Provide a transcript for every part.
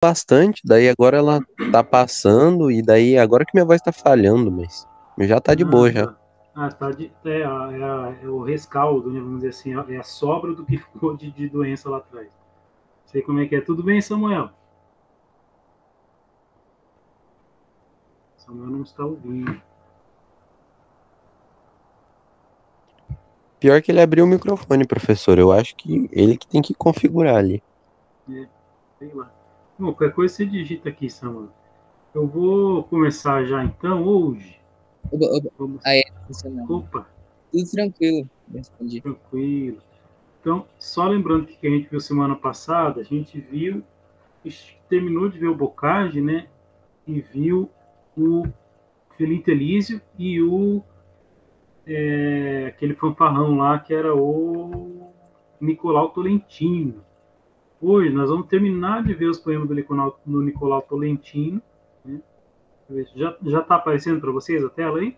bastante, daí agora ela tá passando, e daí agora que minha voz tá falhando, mas já tá de Ah, boa já. tá. Ah, tá. É o rescaldo, né? Vamos dizer assim, é a sobra do que ficou de doença lá atrás. Sei como é que é. Tudo bem, Samuel? Samuel não está ouvindo. Pior que ele abriu o microfone, professor. Eu acho que ele que tem que configurar ali. É, sei lá. Bom, qualquer coisa você digita aqui, Samuel. Eu vou começar já então hoje. Oba, oba. Vamos. Aí, não. Opa, Tudo tranquilo, respondi. tranquilo. Então, só lembrando que a gente viu semana passada, a gente viu, terminou de ver o Bocage, né? E viu o Felipe Elísio e aquele fanfarrão lá que era o Nicolau Tolentino. Hoje nós vamos terminar de ver os poemas do Nicolau Tolentino. Né? Já está aparecendo para vocês a tela aí?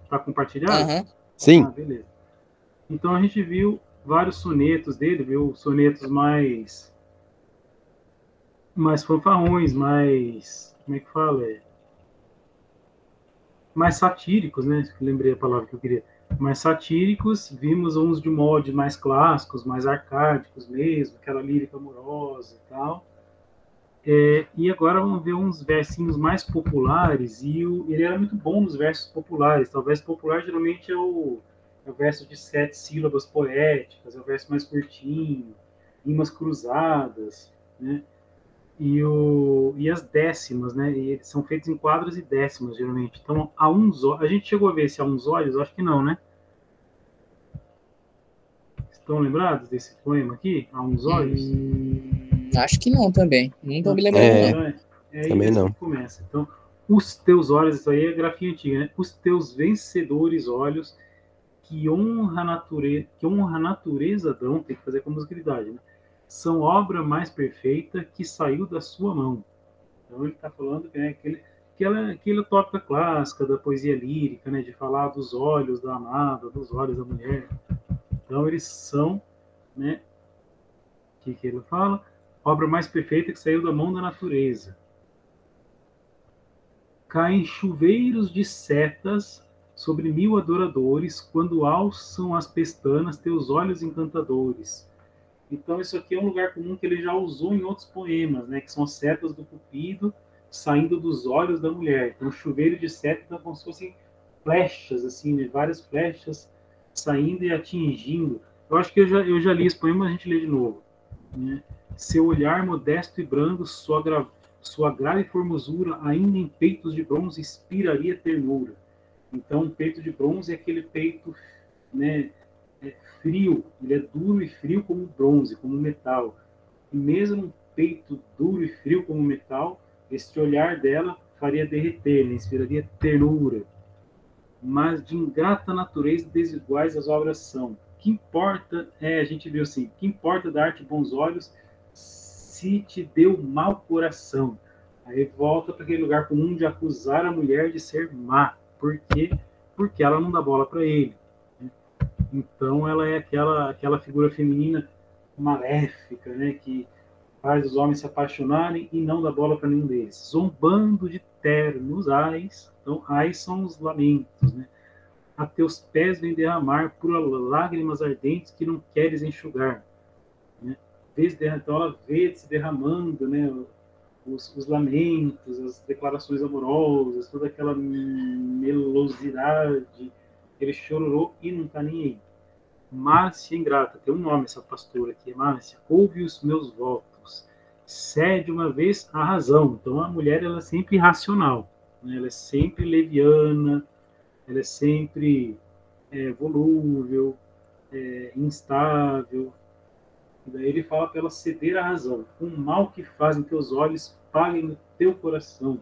Está compartilhado? Aham. Sim, Ah, beleza. Então a gente viu vários sonetos dele, viu sonetos mais fanfarrões, mais, como é que fala? Mais satíricos, né? Lembrei a palavra que eu queria. Mais satíricos, vimos uns de molde mais clássicos, mais arcádicos mesmo, aquela lírica amorosa e tal. E agora vamos ver uns versinhos mais populares, e ele era muito bom nos versos populares. Então, o verso popular geralmente é o verso de 7 sílabas poéticas, é o verso mais curtinho, rimas cruzadas, né? E as décimas, né? E eles são feitos em quadras e décimas, geralmente. Então, a gente chegou a ver esse a uns olhos? Acho que não, né? Estão lembrados desse poema aqui? A uns olhos? Acho que não também. Não tô Não. me lembrando, é, não. Então, aí também assim não. que começa. Então, os teus olhos, isso aí é grafia antiga, né? Os teus vencedores olhos que honra a natureza dão, tem que fazer com musicalidade, né? São obra mais perfeita que saiu da sua mão. Então ele está falando que é aquela tópica clássica da poesia lírica, né, de falar dos olhos da amada, dos olhos da mulher. Então eles são, né, que ele fala, obra mais perfeita que saiu da mão da natureza. Caem chuveiros de setas sobre 1000 adoradores, quando alçam as pestanas teus olhos encantadores. Então isso aqui é um lugar comum que ele já usou em outros poemas, né, que são as setas do Cupido saindo dos olhos da mulher. Então chuveiro de setas é como se fossem flechas, assim, né, várias flechas saindo e atingindo. Eu acho que eu já li esse poema, mas a gente lê de novo. Né? Seu olhar modesto e brando, sua grave formosura, ainda em peitos de bronze, inspiraria ternura. Então, um peito de bronze é aquele peito, né, frio, ele é duro e frio como bronze, como metal. E mesmo um peito duro e frio como metal, este olhar dela faria derreter, né, inspiraria ternura. Mas de ingrata natureza desiguais as obras são. O que importa a gente viu assim, que importa dar-te bons olhos se te deu mau coração. Aí volta para aquele lugar comum de acusar a mulher de ser má. Por quê? Porque ela não dá bola para ele. Então ela é aquela figura feminina maléfica, né, que faz os homens se apaixonarem e não dá bola para nenhum deles. Zombando de ternos ais, então ais são os lamentos, né? A teus pés vem derramar por lágrimas ardentes que não queres enxugar. Né? Então ela vê se derramando, né, os lamentos, as declarações amorosas, toda aquela melosidade, ele chororou e não está nem aí. Márcia ingrata, tem um nome essa pastora aqui, Márcia, ouve os meus votos, cede uma vez a razão. Então a mulher ela é sempre irracional, né? Ela é sempre leviana, ela é sempre volúvel, instável. E daí ele fala para ela ceder a razão. O mal que fazem teus olhos paguem no teu coração.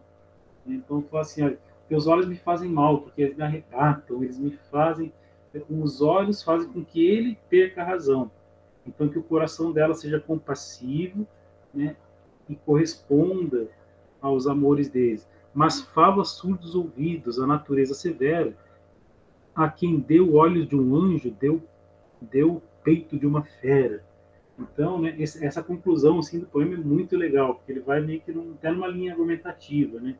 Então fala assim, olha, teus olhos me fazem mal, porque eles me arrebatam, eles me fazem. Os olhos fazem com que ele perca a razão. Então que o coração dela seja compassivo, né, e corresponda aos amores deles. Mas fala surdos ouvidos, a natureza severa. A quem deu olhos de um anjo, deu o peito de uma fera. Então, né, essa conclusão assim, do poema é muito legal, porque ele vai meio que até numa linha argumentativa, né?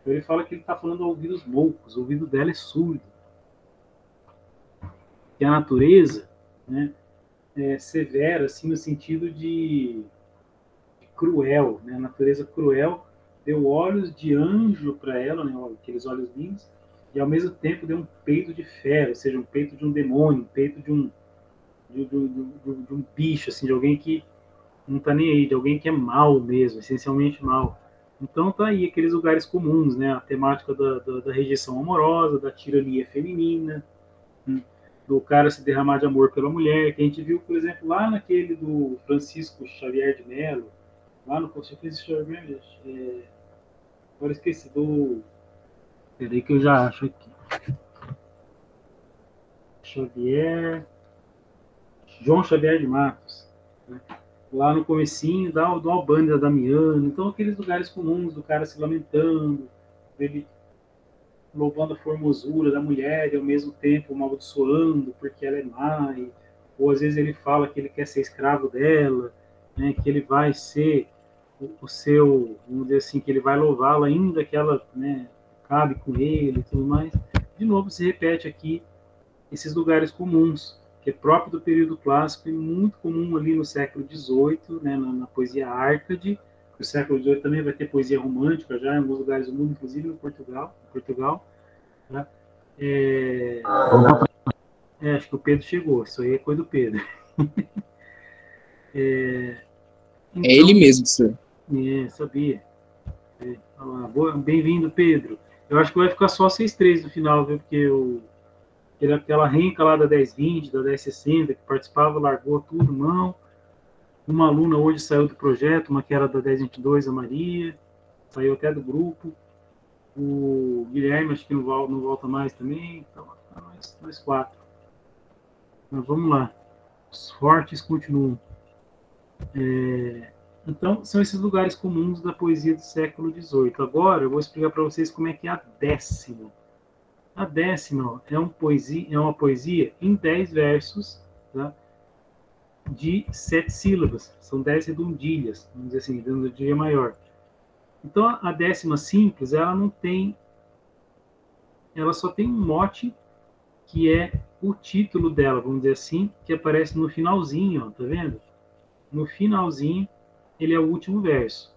Então ele fala que ele está falando a ouvidos loucos, o ouvido dela é surdo. E a natureza, né, é severa, assim, no sentido de cruel, né? A natureza cruel deu olhos de anjo para ela, né? Aqueles olhos lindos, e ao mesmo tempo deu um peito de fera, ou seja, um peito de um demônio, um peito de um bicho, assim, de alguém que não tá nem aí, de alguém que é mal mesmo, essencialmente mal. Então tá aí aqueles lugares comuns, né? A temática da rejeição amorosa, da tirania feminina, né? Do cara se derramar de amor pela mulher, que a gente viu, por exemplo, lá naquele do Francisco Xavier de Mello, lá no Francisco Xavier de Mello, agora esqueci do... Peraí que eu já acho aqui. João Xavier de Matos, né? Lá no comecinho do Albani, da Damiano, então aqueles lugares comuns do cara se lamentando, ele louvando a formosura da mulher e ao mesmo tempo amaldiçoando porque ela é má, ou às vezes ele fala que ele quer ser escravo dela, né, que ele vai ser o seu, vamos dizer assim, que ele vai louvá-la ainda que ela, né, cabe com ele e tudo mais. De novo se repete aqui esses lugares comuns, que é próprio do período clássico e muito comum ali no século XVIII, né, na poesia Árcade. No século XVIII também vai ter poesia romântica já em alguns lugares do mundo, inclusive no Portugal. Tá? Acho que o Pedro chegou, isso aí é coisa do Pedro. Então, é ele mesmo, senhor. Sabia. Bem-vindo, Pedro. Eu acho que vai ficar só 6-3 no final, viu? Porque aquela renca lá da 1020, da 1060, que participava, largou tudo, mão. Uma aluna hoje saiu do projeto, uma que era da 1022, a Maria, saiu até do grupo. O Guilherme, acho que não volta mais também. Então, nós 4. Mas vamos lá. Os fortes continuam. Então, são esses lugares comuns da poesia do século XVIII. Agora, eu vou explicar para vocês como é que é a décima. A décima é uma poesia em 10 versos, tá? De 7 sílabas. São 10 redondilhas, vamos dizer assim, redondilha maior. Então, a décima simples, ela só tem um mote, que é o título dela, vamos dizer assim, que aparece no finalzinho, ó, tá vendo? No finalzinho, ele é o último verso.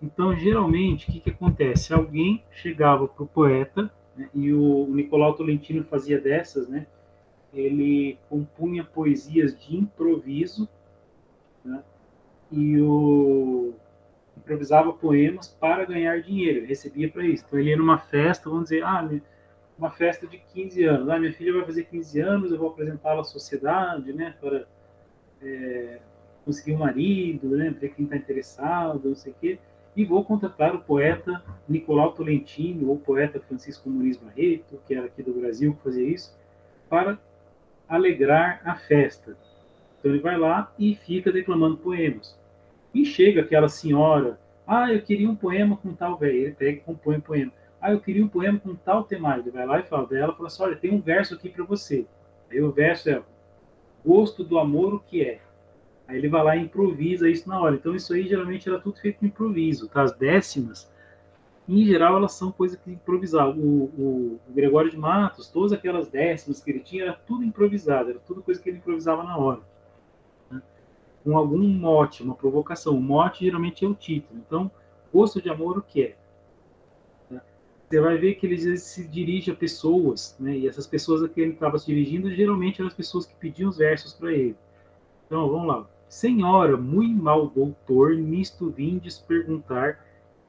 Então, geralmente, o que acontece? Alguém chegava para o poeta, né, e o Nicolau Tolentino fazia dessas, né? Ele compunha poesias de improviso, né, e improvisava poemas para ganhar dinheiro, ele recebia para isso. Então, ele ia numa festa, vamos dizer, uma festa de 15 anos. Minha filha vai fazer 15 anos, eu vou apresentá-la à sociedade, né, para conseguir um marido, né, ver quem está interessado, não sei o quê. E vou contratar o poeta Nicolau Tolentino, ou o poeta Francisco Muniz Barreto, que era aqui do Brasil, que fazia isso, para alegrar a festa. Então ele vai lá e fica declamando poemas. E chega aquela senhora, eu queria um poema com tal velho, ele pega e compõe um poema. Eu queria um poema com tal temática. Ele vai lá e fala dela, fala assim, olha, tem um verso aqui para você. Aí o verso é, gosto do amor o que é. Aí ele vai lá e improvisa isso na hora. Então isso aí geralmente era tudo feito com improviso. Tá? As décimas, em geral, elas são coisas que improvisavam. O Gregório de Matos, todas aquelas décimas que ele tinha, era tudo improvisado, era tudo coisa que ele improvisava na hora. Né? Com algum mote, uma provocação. O mote geralmente é o título. Então, gosto de amor o que é? Você vai ver que ele se dirige a pessoas, né? E essas pessoas a que ele estava se dirigindo geralmente eram as pessoas que pediam os versos para ele. Então, vamos lá. Senhora, muito mal doutor, nisto vindes perguntar,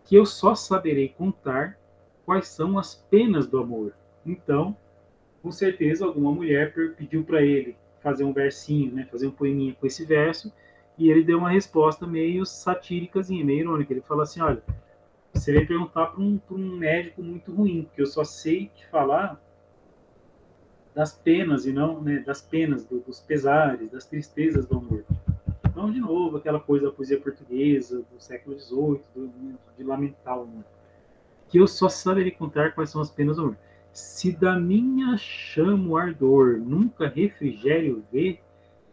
que eu só saberei contar quais são as penas do amor. Então, com certeza, alguma mulher pediu para ele fazer um versinho, né, fazer um poeminha com esse verso, e ele deu uma resposta meio satíricazinha, meio irônica. Ele fala assim, olha, você vai perguntar para um médico muito ruim, porque eu só sei te falar das penas e não, né, das penas, dos pesares, das tristezas do amor. Então, de novo, aquela coisa da poesia portuguesa do século XVIII, de lamentar o amor. Que eu só saberei contar quais são as penas do amor. Se da minha chama o ardor nunca refrigério vê,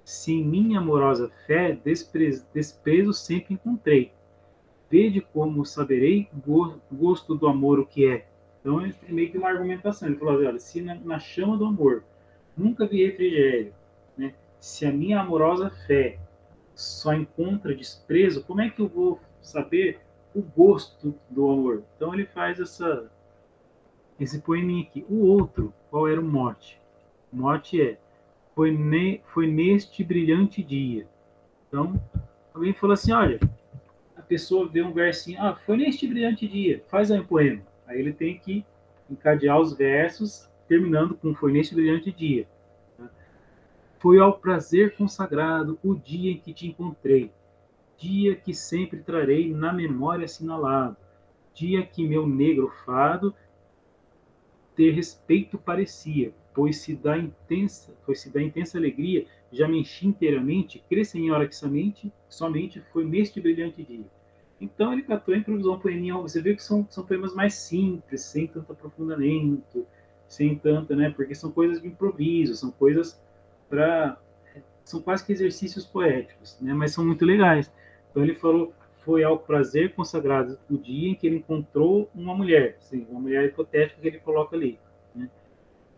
Se em minha amorosa fé desprezo sempre encontrei. Vede como saberei gosto do amor o que é. Então, ele tem meio que uma argumentação. Ele falou assim, olha, se na chama do amor nunca vi refrigério, né? Se a minha amorosa fé só encontra desprezo, como é que eu vou saber o gosto do amor? Então, ele faz esse poeminha aqui. O outro, qual era o mote? O mote é, foi neste brilhante dia. Então, alguém falou assim, olha, a pessoa vê um versinho, foi neste brilhante dia, faz aí um poema. Aí ele tem que encadear os versos, terminando com foi neste brilhante dia. Foi ao prazer consagrado o dia em que te encontrei, dia que sempre trarei na memória assinalado, dia que meu negro fado ter respeito parecia, pois se da intensa alegria já me enchi inteiramente, cresce em hora que somente foi neste brilhante dia. Então ele catou e improvisou um poeminha, você vê que são poemas mais simples, sem tanto aprofundamento, sem tanta, né, porque são coisas de improviso, são coisas para são quase que exercícios poéticos, né, mas são muito legais. Então ele falou, foi ao prazer consagrado o dia em que ele encontrou uma mulher, sim, uma mulher hipotética que ele coloca ali. Né?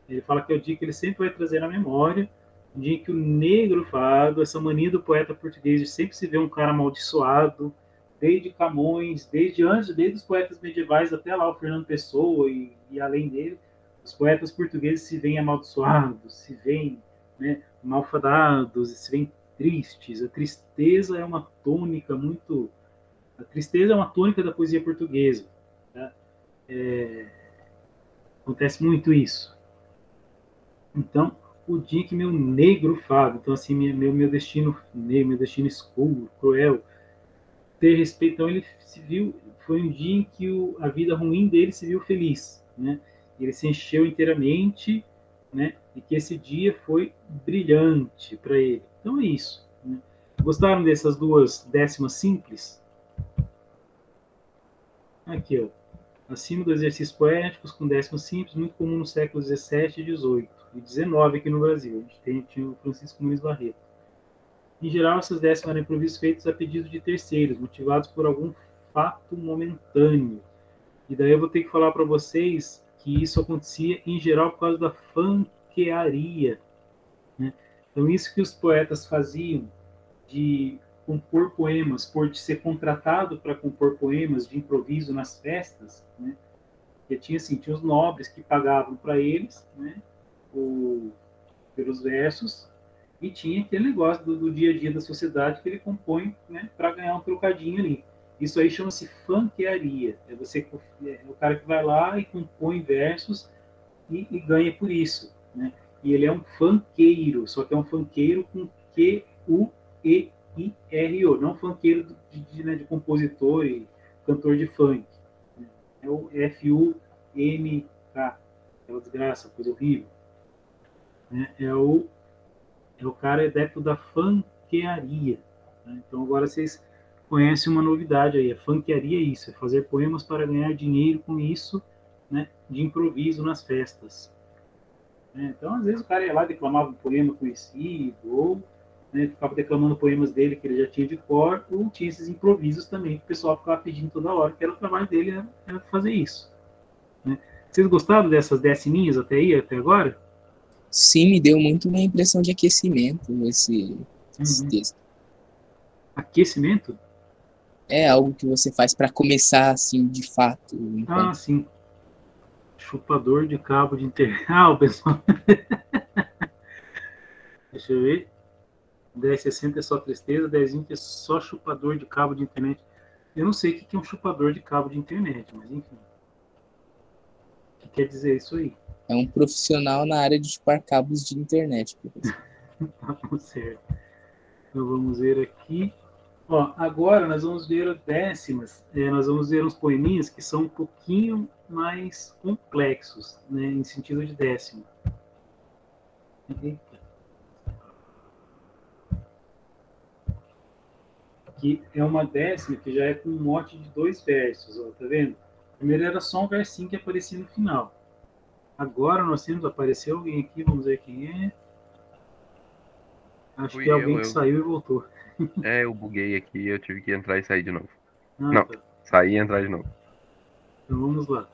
Ele fala que é o dia que ele sempre vai trazer na memória, o dia em que o negro fado, essa mania do poeta português de sempre se ver um cara amaldiçoado, desde Camões, desde os poetas medievais até lá o Fernando Pessoa e além dele, os poetas portugueses se veem amaldiçoados, se veem, né, malfadados, se veem tristes. A tristeza é uma tônica muito a tristeza é uma tônica da poesia portuguesa. Tá? Acontece muito isso. Então, o dia que meu negro fado, então assim, meu destino negro, meu destino escuro, cruel, ter respeito, então ele se viu, foi um dia em que a vida ruim dele se viu feliz, né? Ele se encheu inteiramente, né? E que esse dia foi brilhante para ele. Então é isso. Né? Gostaram dessas duas décimas simples? Aqui, ó. Acima dos exercícios poéticos, com décimos simples, muito comum no século XVII e XVIII, e XIX aqui no Brasil. A gente tinha o Francisco Muniz Barreto. Em geral, essas décimas eram improvisos feitos a pedido de terceiros, motivados por algum fato momentâneo. E daí eu vou ter que falar para vocês que isso acontecia, em geral, por causa da fanquearia. Né? Então, isso que os poetas faziam de compor poemas, por ser contratado para compor poemas de improviso nas festas, né? Porque tinha os nobres que pagavam para eles, né? Pelos versos, e tinha aquele negócio do dia a dia da sociedade que ele compõe, né? Para ganhar um trocadinho ali. Isso aí chama-se fanquearia. É o cara que vai lá e compõe versos e ganha por isso, né? E ele é um funkeiro, só que é um funkeiro com Q-U-E I-R-O, não funkeiro de compositor e cantor de funk. É o F-U-N-K. É uma desgraça, coisa horrível. É o cara adepto da funkearia. Né? Então agora vocês conhecem uma novidade aí. A funkearia é isso, é fazer poemas para ganhar dinheiro com isso, né, de improviso nas festas. Então às vezes o cara ia lá e declamava um poema conhecido, ou ficava declamando poemas dele que ele já tinha de cor, ou tinha esses improvisos também que o pessoal ficava pedindo toda hora, que era o trabalho dele, era fazer isso. Né? Vocês gostaram dessas déciminhas até aí, até agora? Sim, me deu muito uma impressão de aquecimento esse texto. Aquecimento? É algo que você faz para começar, assim, de fato. Ah, sim. Chupador de cabo de internet. Ah, o pessoal... Deixa eu ver. 10,60 é só tristeza, 10,20 é só chupador de cabo de internet. Eu não sei o que é um chupador de cabo de internet, mas enfim. O que quer dizer isso aí? É um profissional na área de chupar cabos de internet, professor. Tá certo. Então vamos ver aqui. Ó, agora nós vamos ver as décimas. Nós vamos ver uns poeminhas que são um pouquinho mais complexos, né, em sentido de décima. Que é uma décima que já é com um mote de 2 versos, ó, tá vendo? Primeiro era só um versinho que aparecia no final. Agora nós temos, apareceu alguém aqui, vamos ver quem é. Acho Fui que alguém eu, que eu. saiu e voltou. Eu buguei aqui, eu tive que entrar e sair de novo. Ah, Não, tá. sair e entrar de novo. Então vamos lá.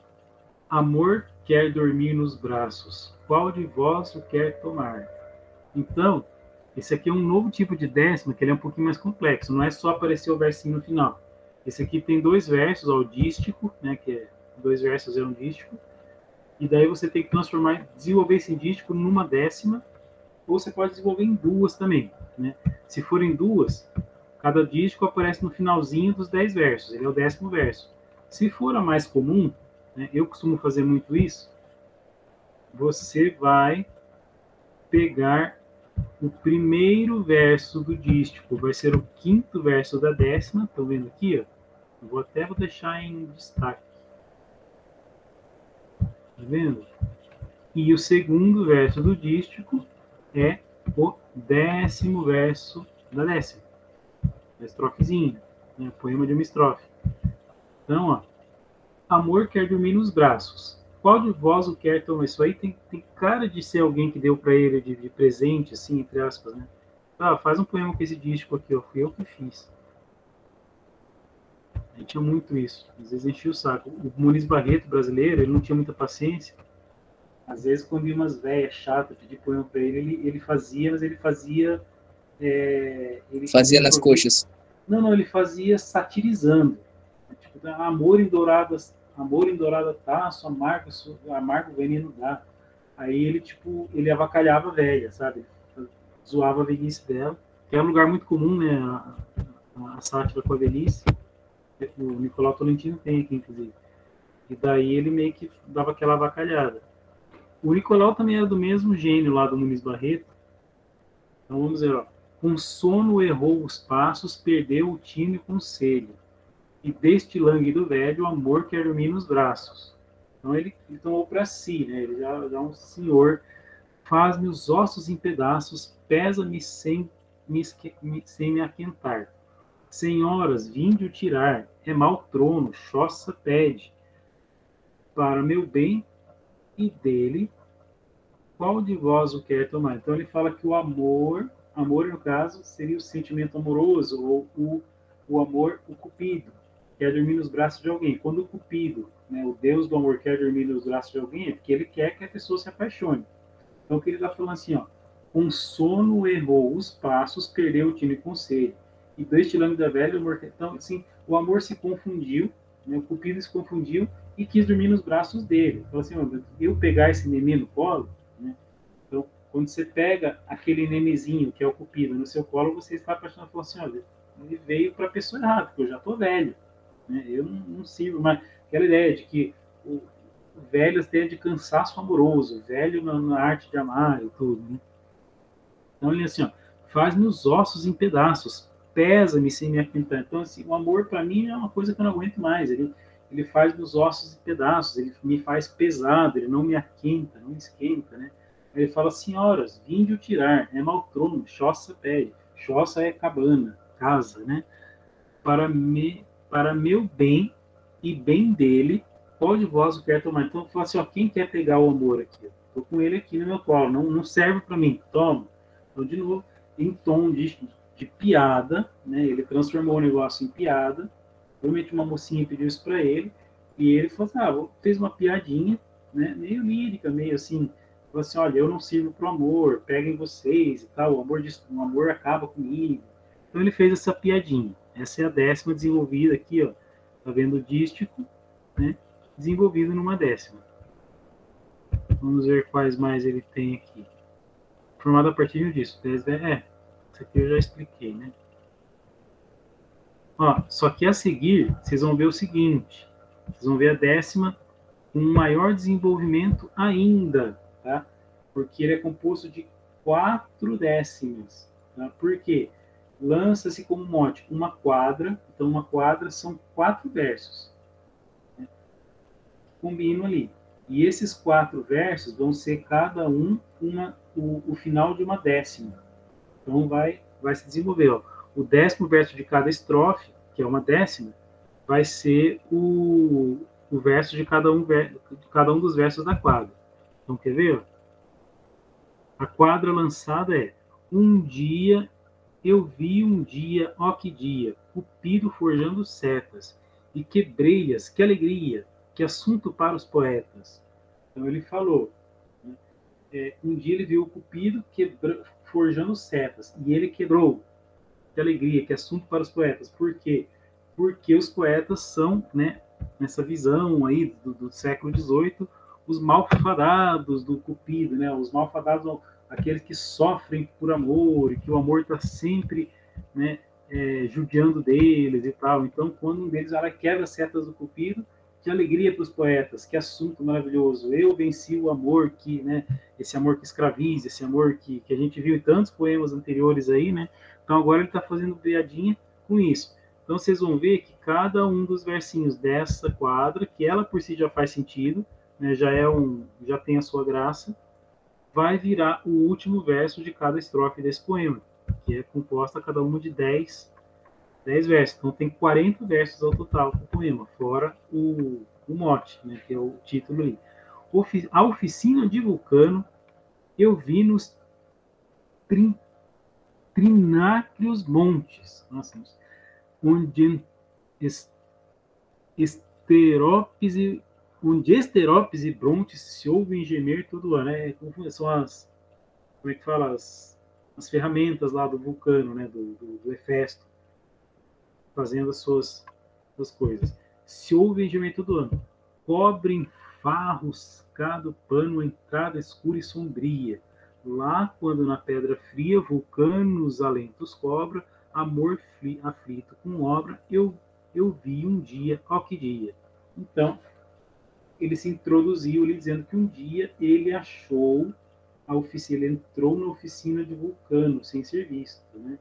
Amor quer dormir nos braços. Qual de vós o quer tomar? Então, esse aqui é um novo tipo de décima, que ele é um pouquinho mais complexo. Não é só aparecer o versinho no final. Esse aqui tem 2 versos ao dístico, né? Que é 2 versos é um dístico. E daí você tem que transformar, desenvolver esse dístico numa décima, ou você pode desenvolver em duas também, né? Se forem duas, cada dístico aparece no finalzinho dos 10 versos. Ele é o 10º verso. Se for a mais comum, né, eu costumo fazer muito isso, você vai pegar o primeiro verso do dístico, vai ser o 5º verso da décima, estão vendo aqui? Ó? Vou deixar em destaque. Tá vendo? E o segundo verso do dístico é o 10º verso da décima. A estrofezinha, né? Poema de uma estrofe. Então, ó, amor quer dormir nos braços. Qual de vós o quer tomar? Isso aí tem cara de ser alguém que deu para ele de presente, assim, entre aspas, né? Ah, faz um poema com esse dístico aqui, ó. Fui eu que fiz. A gente tinha muito isso. Às vezes enchia o saco. O Muniz Barreto, brasileiro, ele não tinha muita paciência. Às vezes, quando ia umas velhas chatas pedir poema para ele fazia, mas ele fazia... ele Fazia nas coxas. Não, ele fazia satirizando. Tipo, amor em dourada taça, amargo veneno dá. Aí ele, tipo, ele avacalhava a velha, sabe? Zoava a velhice dela, que é um lugar muito comum, né? A sátira com a velhice. O Nicolau Tolentino tem aqui, inclusive. E daí ele meio que dava aquela avacalhada. O Nicolau também era do mesmo gênio lá do Muniz Barreto. Então vamos ver, ó. Com sono errou os passos, perdeu o tino e conselho. E deste lânguido velho, o amor quer dormir nos braços. Então ele tomou para si, né? Ele já é um senhor. Faz-me os ossos em pedaços, pesa-me sem me aquentar. Senhoras, vinde o tirar, é mau trono, choça pede. Para meu bem e dele, qual de vós o quer tomar? Então ele fala que o amor no caso, seria o sentimento amoroso, ou o amor, o cupido, quer dormir nos braços de alguém. Quando o cupido, né, o deus do amor, quer dormir nos braços de alguém, é porque ele quer que a pessoa se apaixone. Então, o que ele está falando assim, ó, com sono errou os passos, perdeu o tino e conselho. E deste lame da velha, o amor... Então, assim, o amor se confundiu, né, o cupido se confundiu e quis dormir nos braços dele. Falou assim, ó, eu pegar esse neném no colo, né? Então, quando você pega aquele nenezinho, que é o cupido, no seu colo, você está apaixonado. Falou assim, olha, ele veio para a pessoa errada, porque eu já estou velho, né? Eu não sirvo mais. Aquela ideia de que o velho tem de cansaço amoroso, velho na arte de amar e tudo, né? Então ele assim, ó, faz-me os ossos em pedaços, pesa-me sem me aquentar. Então assim, o amor para mim é uma coisa que eu não aguento mais. Ele faz meus ossos em pedaços, ele me faz pesado, ele não me aquenta, não me esquenta, né? Ele fala, senhoras, vinde o tirar, é maltrono, choça pede. Choça é cabana, casa, né? Para meu bem e bem dele, qual de vós o quer tomar? Então, fala assim, ó, quem quer pegar o amor aqui? Estou com ele aqui no meu colo, não serve para mim, toma. Então, de novo, em tom de piada, né? Ele transformou o negócio em piada. Provavelmente uma mocinha pediu isso para ele, e ele falou assim, fez uma piadinha, né? Meio lírica, meio assim, falou assim, olha, eu não sirvo pro amor, peguem vocês e tal, o amor acaba comigo. Então ele fez essa piadinha. Essa é a décima desenvolvida aqui, ó. Tá vendo o dístico, né? Desenvolvido numa décima. Vamos ver quais mais ele tem aqui. Formado a partir de um dístico. Isso aqui eu já expliquei, né? Ó, só que a seguir, vocês vão ver o seguinte. Vocês vão ver a décima com um maior desenvolvimento ainda, tá? Porque ele é composto de 4 décimas. Tá? Por quê? Lança-se como mote uma quadra. Então, uma quadra são 4 versos. Né? Combinam ali. E esses 4 versos vão ser cada um o final de uma décima. Então, vai se desenvolver. Ó. O 10º verso de cada estrofe, que é uma décima, vai ser o verso de cada um dos versos da quadra. Então, quer ver? A quadra lançada é Eu vi um dia, ó que dia, Cupido forjando setas, e quebrei-as, que alegria, que assunto para os poetas. Então ele falou, né, um dia ele viu o Cupido forjando setas, e ele quebrou, que alegria, que assunto para os poetas. Por quê? Porque os poetas são, né, nessa visão aí do século XVIII, os malfadados do Cupido, né, os malfadados, aqueles que sofrem por amor, e que o amor está sempre, né, judiando deles e tal. Então, quando um deles quebra as setas do Cupido, que alegria para os poetas, que assunto maravilhoso. Eu venci o amor, que, né, esse amor que escraviza, esse amor que a gente viu em tantos poemas anteriores aí, né? Então agora ele está fazendo piadinha com isso. Então vocês vão ver que cada um dos versinhos dessa quadra, que ela por si já faz sentido, né, já tem a sua graça, vai virar o último verso de cada estrofe desse poema, que é composta cada uma de 10 versos. Então tem 40 versos ao total do poema, fora o mote, né, que é o título ali. A oficina de Vulcano eu vi nos trinácrios montes, nossa, onde esteropes e brontes se ouvem gemer todo ano. São como é que fala? As ferramentas lá do Vulcano, né, do Hefesto, fazendo as suas coisas. Se ouvem gemer todo ano. Cobrem farruscado pano a entrada escura e sombria. Lá, quando na pedra fria, vulcanos alentos cobra, amor aflito com obra, eu vi um dia, ó que dia. Então, ele se introduziu ali dizendo que um dia ele achou a oficina, ele entrou na oficina de Vulcano, sem ser visto, né?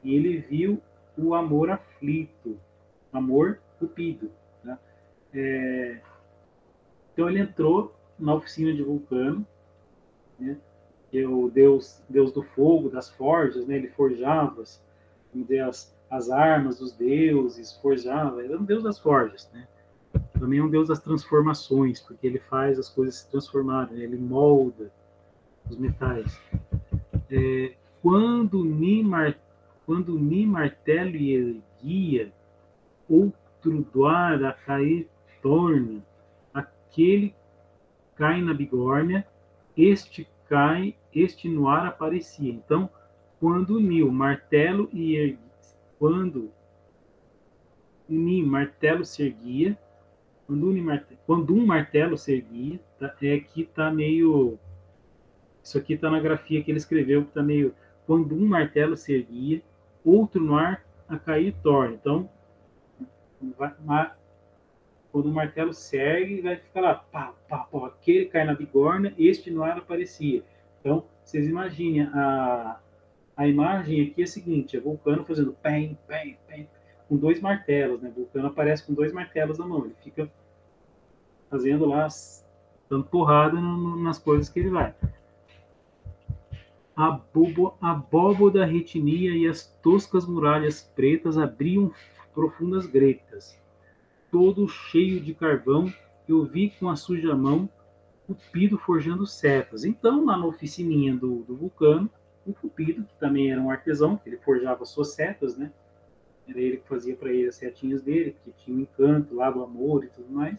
E ele viu o amor aflito, amor Cupido, né? Então ele entrou na oficina de Vulcano, né? Que é o deus do fogo, das forjas, né? Ele forjava as armas dos deuses, forjava, era um deus das forjas, né? Também é um deus das transformações, porque ele faz as coisas se transformarem, né? Ele molda os metais. Quando ni martelo e erguia, outro doar a cair torna, aquele cai na bigórnia, este no ar aparecia. Então, quando uniu martelo e erguia, quando um martelo se erguia, tá, que tá meio, isso aqui tá na grafia que ele escreveu, que tá meio, quando um martelo se erguia, outro no ar a cair torna. Então, quando o martelo se ergue, vai ficar lá, pá, pá, pá, aquele cai na bigorna, este no ar aparecia. Então, vocês imaginem, a imagem aqui é a seguinte, é Vulcano fazendo pem, pem, pem, com 2 martelos, né? Vulcano aparece com 2 martelos na mão, ele fica fazendo lá, dando porrada nas coisas que ele vai. A abóboda retinia e as toscas muralhas pretas abriam profundas gretas. Todo cheio de carvão, eu vi com a suja mão Cupido forjando setas. Então, lá na oficininha do Vulcano, o Cupido, que também era um artesão, ele forjava suas setas, né? Era ele que fazia para ele as setinhas dele, que tinha um encanto lá do amor e tudo mais.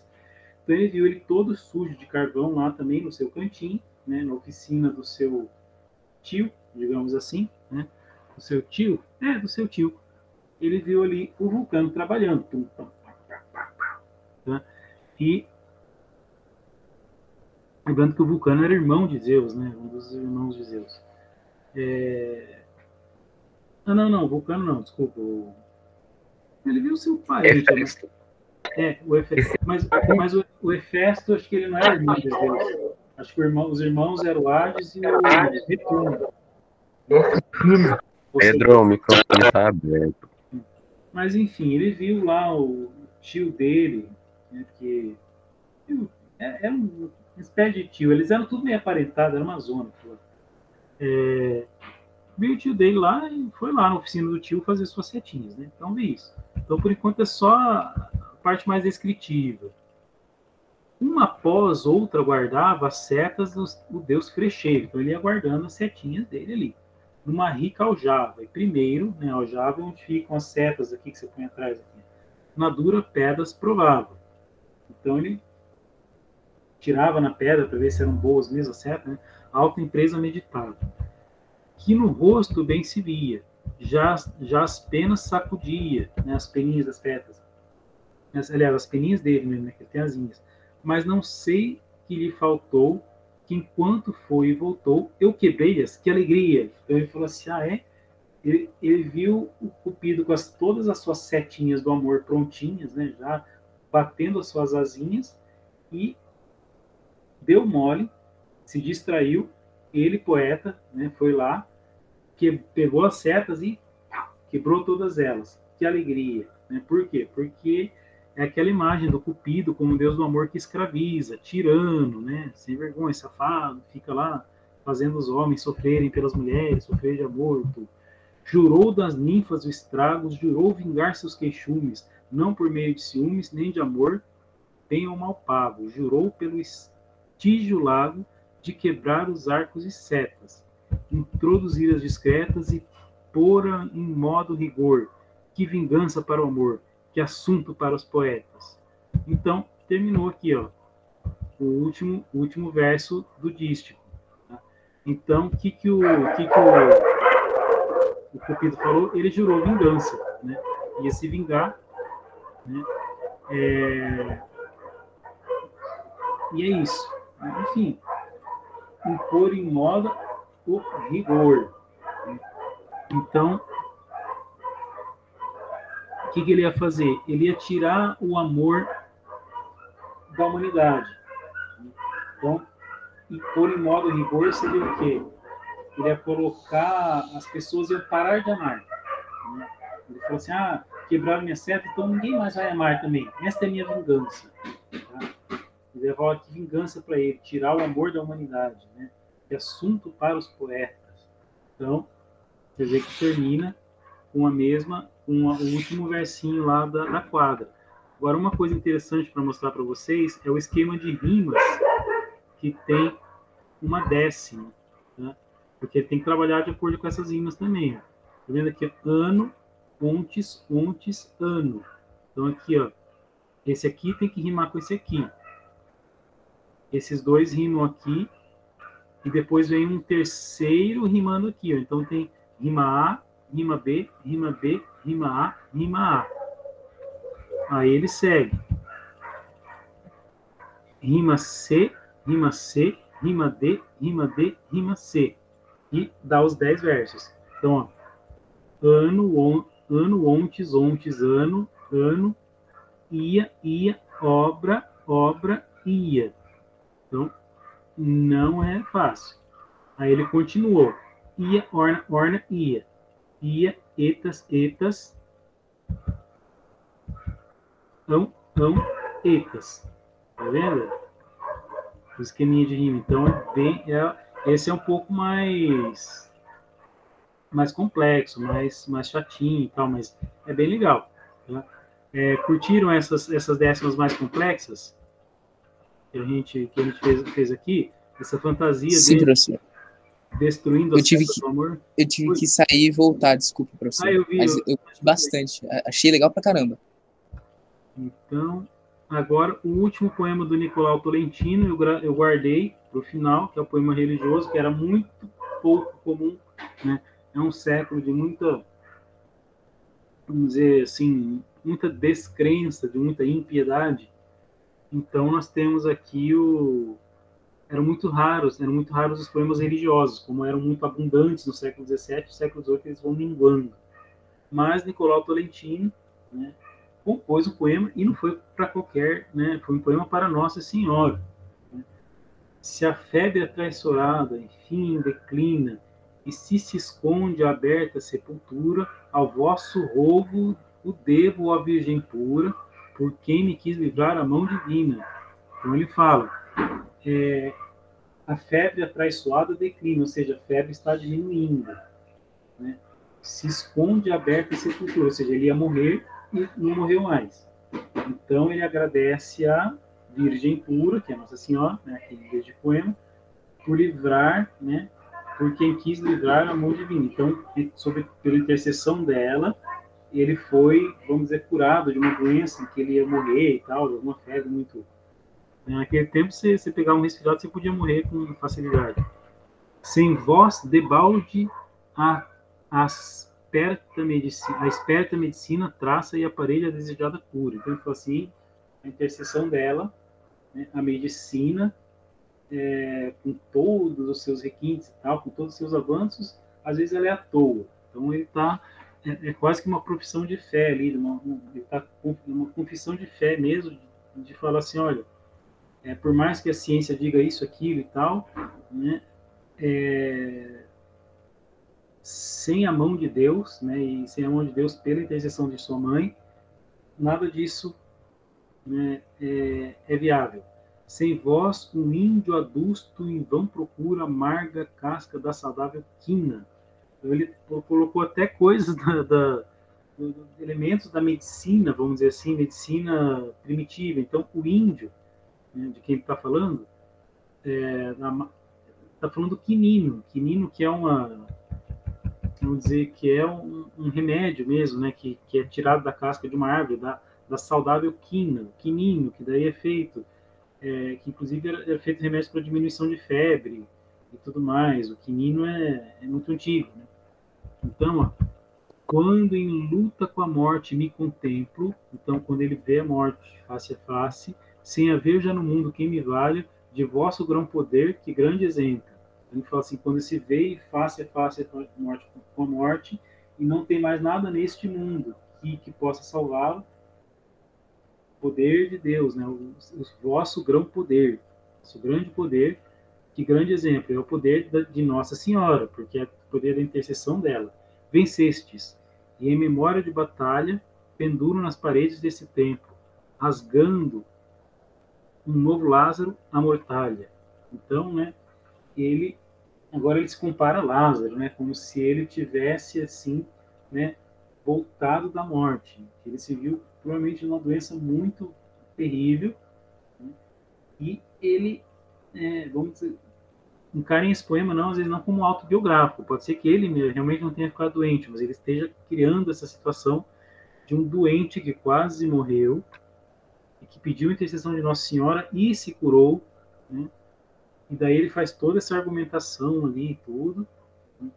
Então ele viu ele todo sujo de carvão lá também no seu cantinho, né? Na oficina do seu tio, digamos assim, né? Do seu tio. Ele viu ali o Vulcano trabalhando. Tá? E lembrando que o Vulcano era irmão de Zeus, né? Um dos irmãos de Zeus. Não, Vulcano não, desculpa. Ele viu seu parente. O Hefesto. Mas o Hefesto, acho que ele não era irmão de Zeus. Acho que os irmãos eram o Hades e o Netuno. Pedro, o microfone tá aberto. Mas enfim, ele viu lá o tio dele, né, que era uma espécie de tio. Eles eram tudo meio aparentados, era uma zona. Viu o tio dele lá e foi lá na oficina do tio fazer suas setinhas, né? Então vi isso. Então, por enquanto, é só a parte mais descritiva. Uma após outra guardava as setas do deus frecheiro. Então, ele ia guardando as setinhas dele ali. numa rica aljava. E primeiro, né, aljava é onde ficam as setas aqui que você põe atrás. Aqui. Na dura pedras provável. Então ele tirava na pedra para ver se eram boas mesmo as setas, né? Alta empresa meditava. Que no rosto bem se via, já as penas sacudia, né, as peninhas das setas. Aliás, as peninhas dele mesmo, né, que ele tem asinhas. Mas não sei que lhe faltou, que enquanto foi e voltou, eu quebrei-as, que alegria. Então ele falou assim, ele viu o Cupido com todas as suas setinhas do amor prontinhas, né, já batendo as suas asinhas, e deu mole, se distraiu, ele, poeta, né, foi lá, que pegou as setas e quebrou todas elas. Que alegria. Né? Por quê? Porque é aquela imagem do Cupido como Deus do amor que escraviza, tirano, né? Sem vergonha, safado, fica lá fazendo os homens sofrerem pelas mulheres, sofrer de aborto. Jurou das ninfas os estragos, jurou vingar seus queixumes, não por meio de ciúmes nem de amor, bem ou mal pago. Jurou pelo estígio lago de quebrar os arcos e setas, introduzir as discretas e pôr em modo rigor. Que vingança para o amor, que assunto para os poetas. Então, terminou aqui, ó, o último verso do dístico. Tá? Então, o que o Cupido falou? Ele jurou vingança, né? Ia se vingar, né? E é isso. Enfim, impor em moda o rigor. Então, o que ele ia fazer? Ele ia tirar o amor da humanidade. Então, impor em modo rigor seria o quê? Ele ia colocar, as pessoas iam parar de amar. Ele falou assim, quebraram minha seta, então ninguém mais vai amar também. Esta é minha vingança. Tá? Ele ia falar que vingança para ele, tirar o amor da humanidade. Né? Que assunto para os poetas. Então, você vê que termina com o último versinho lá da quadra. Agora, uma coisa interessante para mostrar para vocês é o esquema de rimas que tem uma décima, tá? Porque tem que trabalhar de acordo com essas rimas também. Ó. Tá vendo aqui? Ano, ontes, ontes, ano. Então aqui, ó, esse aqui tem que rimar com esse aqui. Esses dois rimam aqui e depois vem um terceiro rimando aqui. Ó. Então tem rima A, rima B, rima B, rima A, rima A. Aí ele segue. Rima C, rima C, rima D, rima D, rima C. E dá os 10 versos. Então, ó, ano, ontes, ontes, ano, ia, obra, ia. Então, não é fácil. Aí ele continuou. Ia, orna, ia. Ia, etas, etas. Tá vendo? O esqueminha de rima. Então, esse é um pouco mais complexo, mais chatinho e tal, mas é bem legal. Tá? Curtiram essas décimas mais complexas que a gente fez aqui? Essa fantasia Sim, professor. Destruindo as setas do amor? Eu tive que sair e voltar, desculpa, professor. Eu vi. Mas eu curti bastante. Achei legal pra caramba. Então, agora, o último poema do Nicolau Tolentino eu guardei para o final, que é o poema religioso, que era muito pouco comum, né? É um século de muita, vamos dizer assim, muita descrença, de muita impiedade. Então, nós temos aqui eram muito raros os poemas religiosos, como eram muito abundantes no século XVII, no século XVIII eles vão minguando. Mas Nicolau Tolentino, né, compôs o poema e não foi para qualquer, né, foi um poema para Nossa Senhora. Né? Se a febre atraiçoada, enfim, declina, e se esconde a aberta sepultura, ao vosso rogo o devo, ó Virgem pura, por quem me quis livrar a mão divina. Então ele fala, a febre atraiçoada declina, ou seja, a febre está diminuindo. Né? Se esconde a aberta sepultura, ou seja, ele ia morrer e não morreu mais. Então ele agradece a Virgem pura, que é Nossa Senhora, né, que desde poema, por livrar, né, por quem quis livrar a mão divina. Então, pela intercessão dela, ele foi, vamos dizer, curado de uma doença em que ele ia morrer e tal, de alguma febre muito... Naquele tempo, você pegar um resfriado, você podia morrer com facilidade. Sem vós, debalde, a esperta medicina traça e aparelha a desejada cura. Então, ele falou assim, a intercessão dela, né, a medicina, com todos os seus requintes e tal, com todos os seus avanços, às vezes ela é à toa. Então, ele está... É quase que uma profissão de fé ali, ele está com uma confissão de fé mesmo, de falar assim, olha, por mais que a ciência diga isso, aquilo e tal, né, sem a mão de Deus, né, e sem a mão de Deus pela intercessão de sua mãe, nada disso, né, é viável. Sem vós, um índio adusto em vão procura amarga casca da saudável quina. Então, ele colocou até coisas elementos da medicina, vamos dizer assim, medicina primitiva. Então, o índio, né, de quem ele está falando, está falando do quinino, que é vamos dizer, que é um remédio mesmo, né, que é tirado da casca de uma árvore, da saudável quina, quinino, que daí é feito, que inclusive era feito remédio para diminuição de febre e tudo mais. O quinino é muito antigo, né? Então, ó, quando em luta com a morte me contemplo, então quando ele vê a morte face a face, sem haver já no mundo quem me valha, de vosso grão poder, que grande exemplo. Ele fala assim, quando se vê face a face com a morte, e não tem mais nada neste mundo que possa salvá-lo, poder de Deus, né? O vosso grão poder, nosso grande poder, que grande exemplo, é o poder de Nossa Senhora, porque é o poder da intercessão dela. Vencestes, e em memória de batalha, penduro nas paredes desse templo, rasgando um novo Lázaro a mortalha. Então, né, agora ele se compara a Lázaro, né, como se ele tivesse, assim, né, voltado da morte. Ele se viu, provavelmente, numa doença muito terrível, né, e ele, vamos dizer, encarem esse poema, não, às vezes não como autobiográfico. Pode ser que ele realmente não tenha ficado doente, mas ele esteja criando essa situação de um doente que quase morreu e que pediu a intercessão de Nossa Senhora e se curou, né? E daí ele faz toda essa argumentação ali e tudo, né?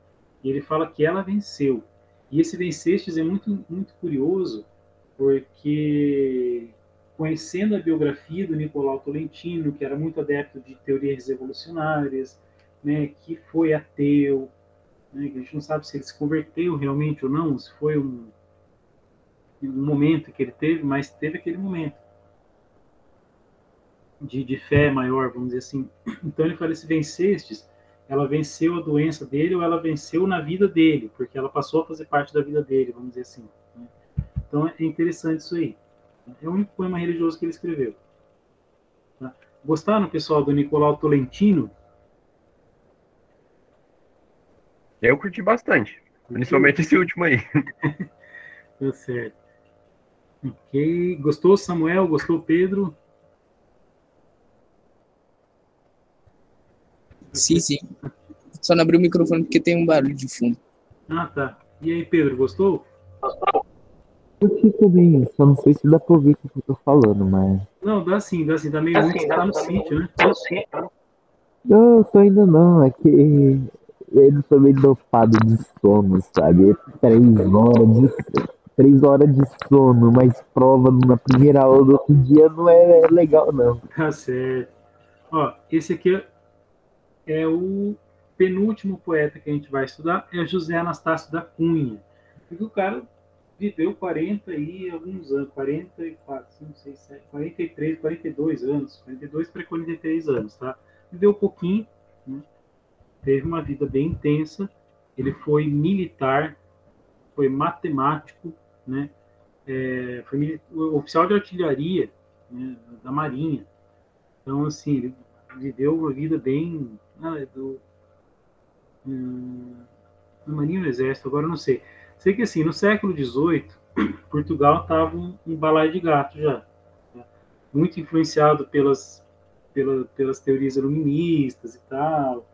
E ele fala que ela venceu. E esse vencestes é muito, muito curioso, porque conhecendo a biografia do Nicolau Tolentino, que era muito adepto de teorias evolucionárias, né, que foi ateu, né, que a gente não sabe se ele se converteu realmente ou não, se foi um momento que ele teve, mas teve aquele momento de fé maior, vamos dizer assim. Então ele fala, se vencestes, ela venceu a doença dele ou ela venceu na vida dele, porque ela passou a fazer parte da vida dele, vamos dizer assim, né? Então é interessante isso aí. É o único poema religioso que ele escreveu. Tá? Gostaram, pessoal, do Nicolau Tolentino? Eu curti bastante. Principalmente esse último aí. Tá certo. Ok. Gostou, Samuel? Gostou, Pedro? Sim, sim. Só não abri o microfone porque tem um barulho de fundo. Ah, tá. E aí, Pedro, gostou? Eu também, só não sei se dá pra ouvir o que eu tô falando, mas... Não, dá sim. Dá meio ruim que você tá no sítio, né? Não, eu tô ainda não, é que eu sou meio dopado de sono, sabe? 3 horas de sono, mas prova na primeira aula do outro dia não é legal, não. Tá certo. Ó, esse aqui é o penúltimo poeta que a gente vai estudar, é José Anastácio da Cunha. Porque o cara viveu 40 e alguns anos, 44, não sei, 43, 42 anos, 42 para 43 anos, tá? Viveu pouquinho, né? Teve uma vida bem intensa, ele foi militar, foi matemático, né? Foi oficial de artilharia, né, da Marinha. Então, assim, ele viveu uma vida bem... na Marinha ou no Exército, agora eu não sei. Sei que, assim, no século XVIII, Portugal estava um balaio de gato já, né? Muito influenciado pelas teorias iluministas e tal.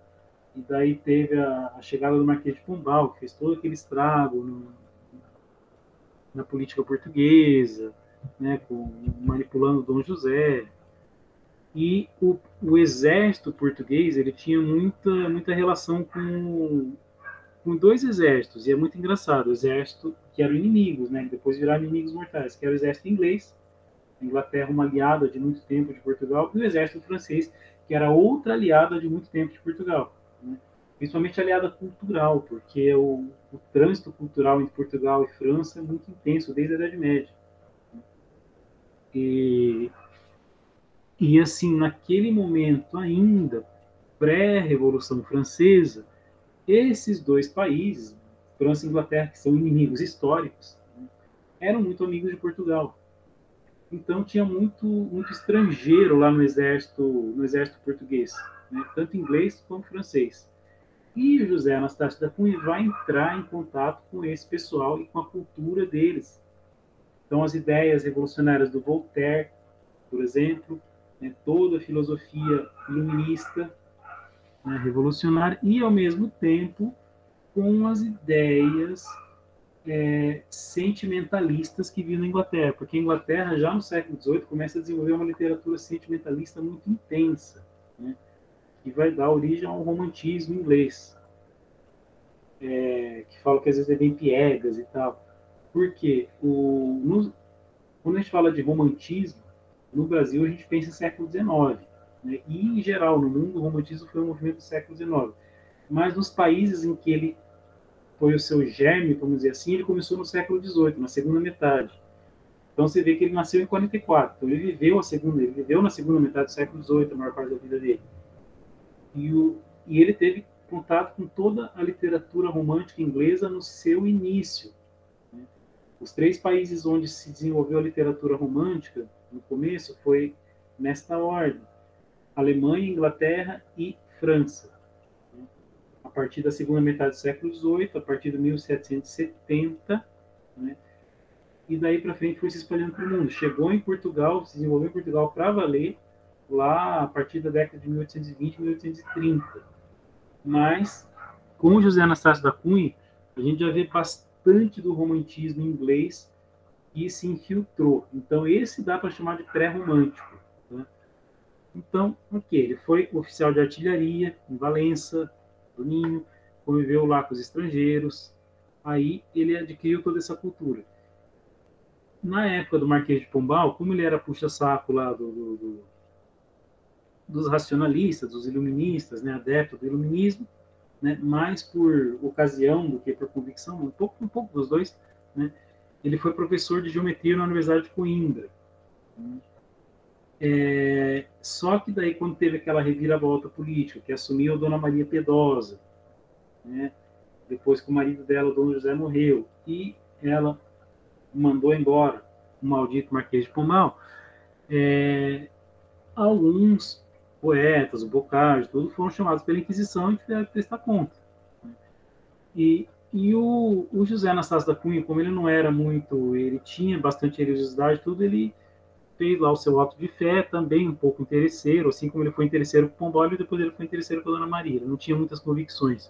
E daí teve a chegada do Marquês de Pombal, que fez todo aquele estrago na política portuguesa, né, manipulando Dom José. E o exército português ele tinha muita relação com dois exércitos, e é muito engraçado, o exército que eram inimigos, né, que depois viraram inimigos mortais, que era o exército inglês, a Inglaterra uma aliada de muito tempo de Portugal, e o exército francês, que era outra aliada de muito tempo de Portugal, né? Principalmente aliada cultural, porque o trânsito cultural entre Portugal e França é muito intenso desde a Idade Média. E, e assim, naquele momento ainda, pré-Revolução Francesa, esses dois países, França e Inglaterra, que são inimigos históricos, né, eram muito amigos de Portugal. Então tinha muito estrangeiro lá no exército português, né, tanto inglês quanto francês. E o José Anastácio da Cunha vai entrar em contato com esse pessoal e com a cultura deles. Então as ideias revolucionárias do Voltaire, por exemplo, né, toda a filosofia iluminista, né, revolucionária, e ao mesmo tempo com as ideias sentimentalistas que vinham na Inglaterra, porque a Inglaterra já no século XVIII começa a desenvolver uma literatura sentimentalista muito intensa, né, que vai dar origem ao romantismo inglês, que fala que às vezes é bem piegas e tal. Porque quando a gente fala de romantismo, no Brasil a gente pensa em século XIX, né, e em geral no mundo o romantismo foi um movimento do século XIX. Mas nos países em que ele foi o seu germe, vamos dizer assim, ele começou no século XVIII, na segunda metade. Então você vê que ele nasceu em 44, então ele viveu na segunda metade do século XVIII, a maior parte da vida dele. E ele teve contato com toda a literatura romântica inglesa no seu início, né? Os três países onde se desenvolveu a literatura romântica no começo foi nesta ordem: Alemanha, Inglaterra e França. A partir da segunda metade do século XVIII, a partir de 1770, né? E daí para frente foi se espalhando pelo mundo. Chegou em Portugal, se desenvolveu em Portugal para valer, lá a partir da década de 1820, 1830. Mas, com José Anastácio da Cunha, a gente já vê bastante do romantismo inglês que se infiltrou. Então, esse dá para chamar de pré-romântico, né? Então, ok, ele foi oficial de artilharia em Valença, do Ninho, conviveu lá com os estrangeiros, aí ele adquiriu toda essa cultura. Na época do Marquês de Pombal, como ele era puxa-saco lá dos racionalistas, dos iluministas, né, adepto do iluminismo, né, mais por ocasião do que por convicção, um pouco dos dois, né, ele foi professor de geometria na Universidade de Coimbra. Só que daí, quando teve aquela reviravolta política, que assumiu a Dona Maria Piedosa, né, depois que o marido dela, o Dom José, morreu, e ela mandou embora o maldito Marquês de Pombal, alguns poetas, o Boccaccio, tudo foram chamados pela Inquisição e tiveram que prestar conta. E o José Anastácio da Cunha, como ele não era muito, ele tinha bastante religiosidade, tudo, ele fez lá o seu ato de fé, também um pouco interesseiro, assim como ele foi interesseiro com o Pombal, e depois ele foi interesseiro com a Dona Maria. Ele não tinha muitas convicções.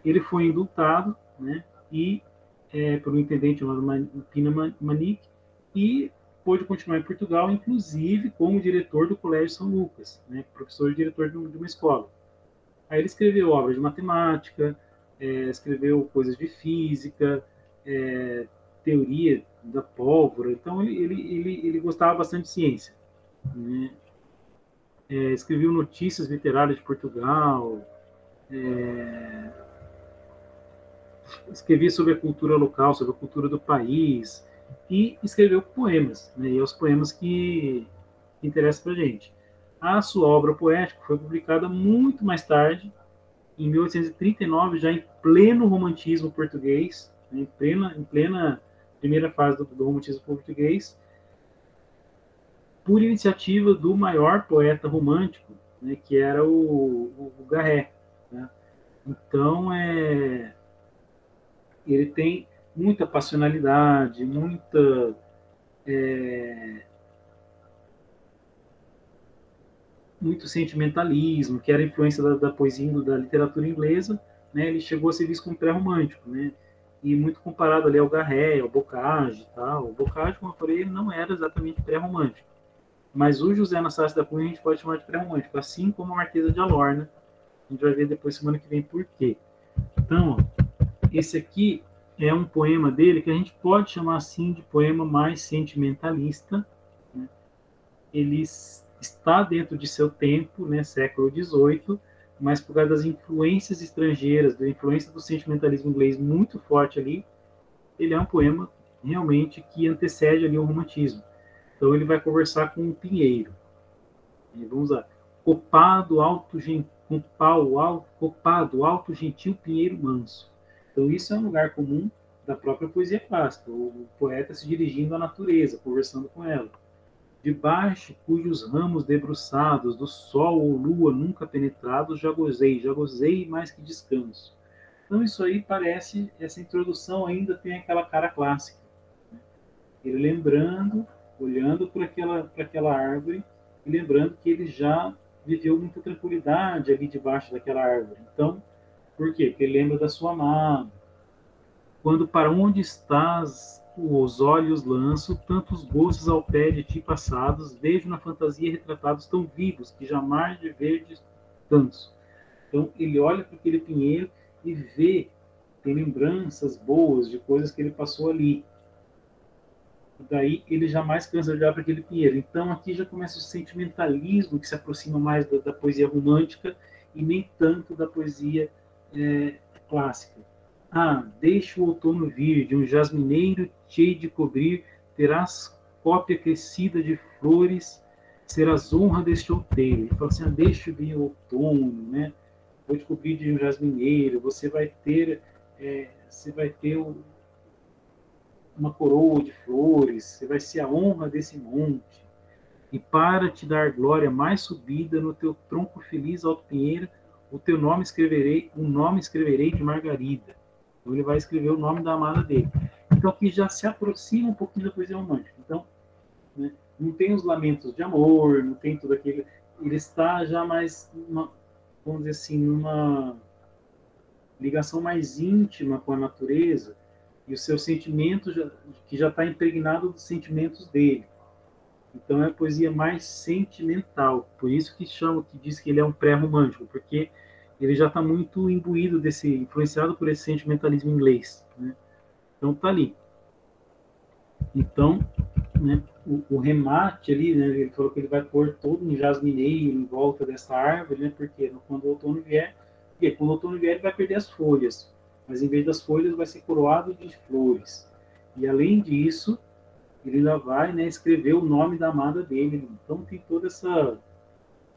Ele foi indultado, né, e por um intendente chamado Pina Manique, e pôde continuar em Portugal, inclusive como diretor do Colégio São Lucas, né, professor e diretor de uma escola. Aí ele escreveu obras de matemática, escreveu coisas de física, teoria da pólvora. Então ele gostava bastante de ciência, né? Escreveu notícias literárias de Portugal, escrevia sobre a cultura local, sobre a cultura do país, e escreveu poemas, né? E é os poemas que interessam para a gente. A sua obra poética foi publicada muito mais tarde, em 1839, já em pleno romantismo português, né, em plena primeira fase do romantismo português, por iniciativa do maior poeta romântico, né, que era o Garré, né? Então, ele tem muita passionalidade, muito sentimentalismo, que era a influência da poesia da literatura inglesa, né? Ele chegou a ser visto como pré-romântico, né? E muito comparado ali ao Garret, ao Bocage e tal. O Bocage, como eu falei, ele não era exatamente pré-romântico. Mas o José Anastácio da Cunha a gente pode chamar de pré-romântico, assim como a Marquesa de Alorna. A gente vai ver depois, semana que vem, por quê. Então, ó, esse aqui é um poema dele que a gente pode chamar assim de poema mais sentimentalista, né? Ele está dentro de seu tempo, né, século XVIII, mas por causa das influências estrangeiras, da influência do sentimentalismo inglês muito forte ali, ele é um poema realmente que antecede ali o romantismo. Então ele vai conversar com um pinheiro. E vamos lá. Copado, alto, gentil pinheiro manso. Então isso é um lugar comum da própria poesia clássica, o poeta se dirigindo à natureza, conversando com ela. Debaixo cujos ramos debruçados, do sol ou lua nunca penetrados, já gozei mais que descanso. Então isso aí parece, essa introdução ainda tem aquela cara clássica. Né? Ele lembrando, olhando para aquela árvore, e lembrando que ele já viveu muita tranquilidade ali debaixo daquela árvore. Então, por quê? Porque ele lembra da sua amada. Quando para onde estás os olhos lanço, tantos gostos ao pé de ti passados, vejo na fantasia retratados tão vivos, que jamais de verdes canso. Então, ele olha para aquele pinheiro e vê, tem lembranças boas de coisas que ele passou ali. Daí, ele jamais cansa de olhar para aquele pinheiro. Então, aqui já começa o sentimentalismo, que se aproxima mais da poesia romântica e nem tanto da poesia clássica. Ah, deixa o outono vir, de um jasmineiro cheio de cobrir, terás cópia crescida de flores, serás honra deste outeiro. Ele fala assim, deixa vir o outono, né? Vou te cobrir de um jasmineiro, você vai ter uma coroa de flores, você vai ser a honra desse monte. E para te dar glória mais subida, no teu tronco feliz, alto pinheiro, o nome escreverei de Margarida. Então ele vai escrever o nome da amada dele. Então aqui já se aproxima um pouquinho da poesia romântica. Então, né, não tem os lamentos de amor, não tem tudo aquilo. Ele está já mais, vamos dizer assim, numa ligação mais íntima com a natureza e o seu sentimento que já está impregnado dos sentimentos dele. Então é a poesia mais sentimental. Por isso que diz que ele é um pré-romântico, porque ele já está muito imbuído influenciado por esse sentimentalismo inglês, né? Então tá ali. Então, né, o remate ali, né, ele falou que ele vai pôr todo um jasmineiro em volta dessa árvore, né, porque quando o outono vier, ele vai perder as folhas, mas em vez das folhas vai ser coroado de flores. E além disso, ele ainda vai, né, escrever o nome da amada dele. Então tem toda essa...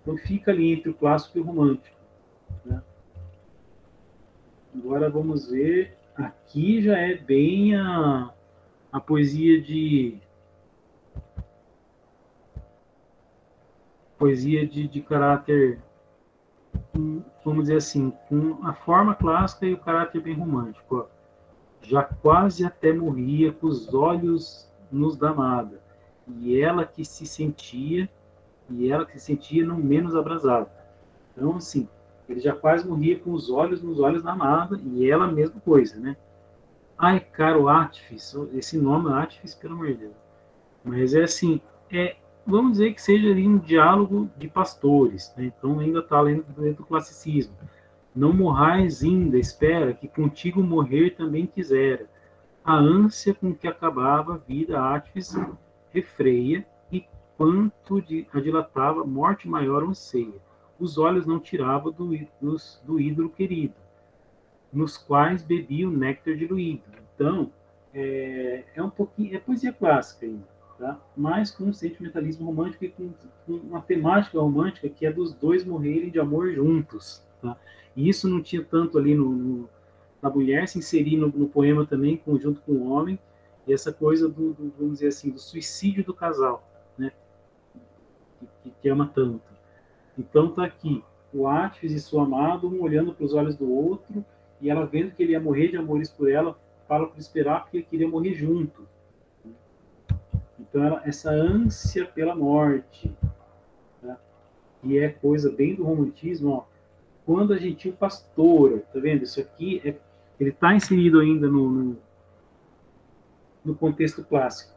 Então fica ali entre o clássico e o romântico. Né? Agora vamos ver, aqui já é bem a poesia de caráter, vamos dizer assim, com a forma clássica e o caráter bem romântico. Ó. Já quase até morria com os olhos nos da amada, e ela que se sentia não menos abrasada. Então, assim, ele já quase morria com os olhos nos olhos da amada, e ela a mesma coisa, né? Ai, caro Átifes, esse nome Átifes, pelo amor de Deus. Mas é assim, vamos dizer que seja ali um diálogo de pastores, né? Então ainda está dentro do classicismo. Não morrais ainda, espera, que contigo morrer também quisera. A ânsia com que acabava a vida Átifes refreia, e quanto a dilatava, morte maior anseia. Os olhos não tirava do ídolo querido, nos quais bebia o néctar diluído. Então, um pouquinho, é poesia clássica ainda, tá? Mas com um sentimentalismo romântico e com uma temática romântica que é dos dois morrerem de amor juntos, tá? E isso não tinha tanto ali na mulher se inserir no poema também, junto com o homem, e essa coisa vamos dizer assim, do suicídio do casal, né? Que ama tanto. Então tá aqui, o Átifes e sua amada, um olhando para os olhos do outro, e ela vendo que ele ia morrer de amores por ela, fala para esperar porque ele queria morrer junto. Então essa ânsia pela morte, tá? E é coisa bem do romantismo, ó. Quando a gentil pastora, tá vendo? Isso aqui, ele está inserido ainda no contexto clássico,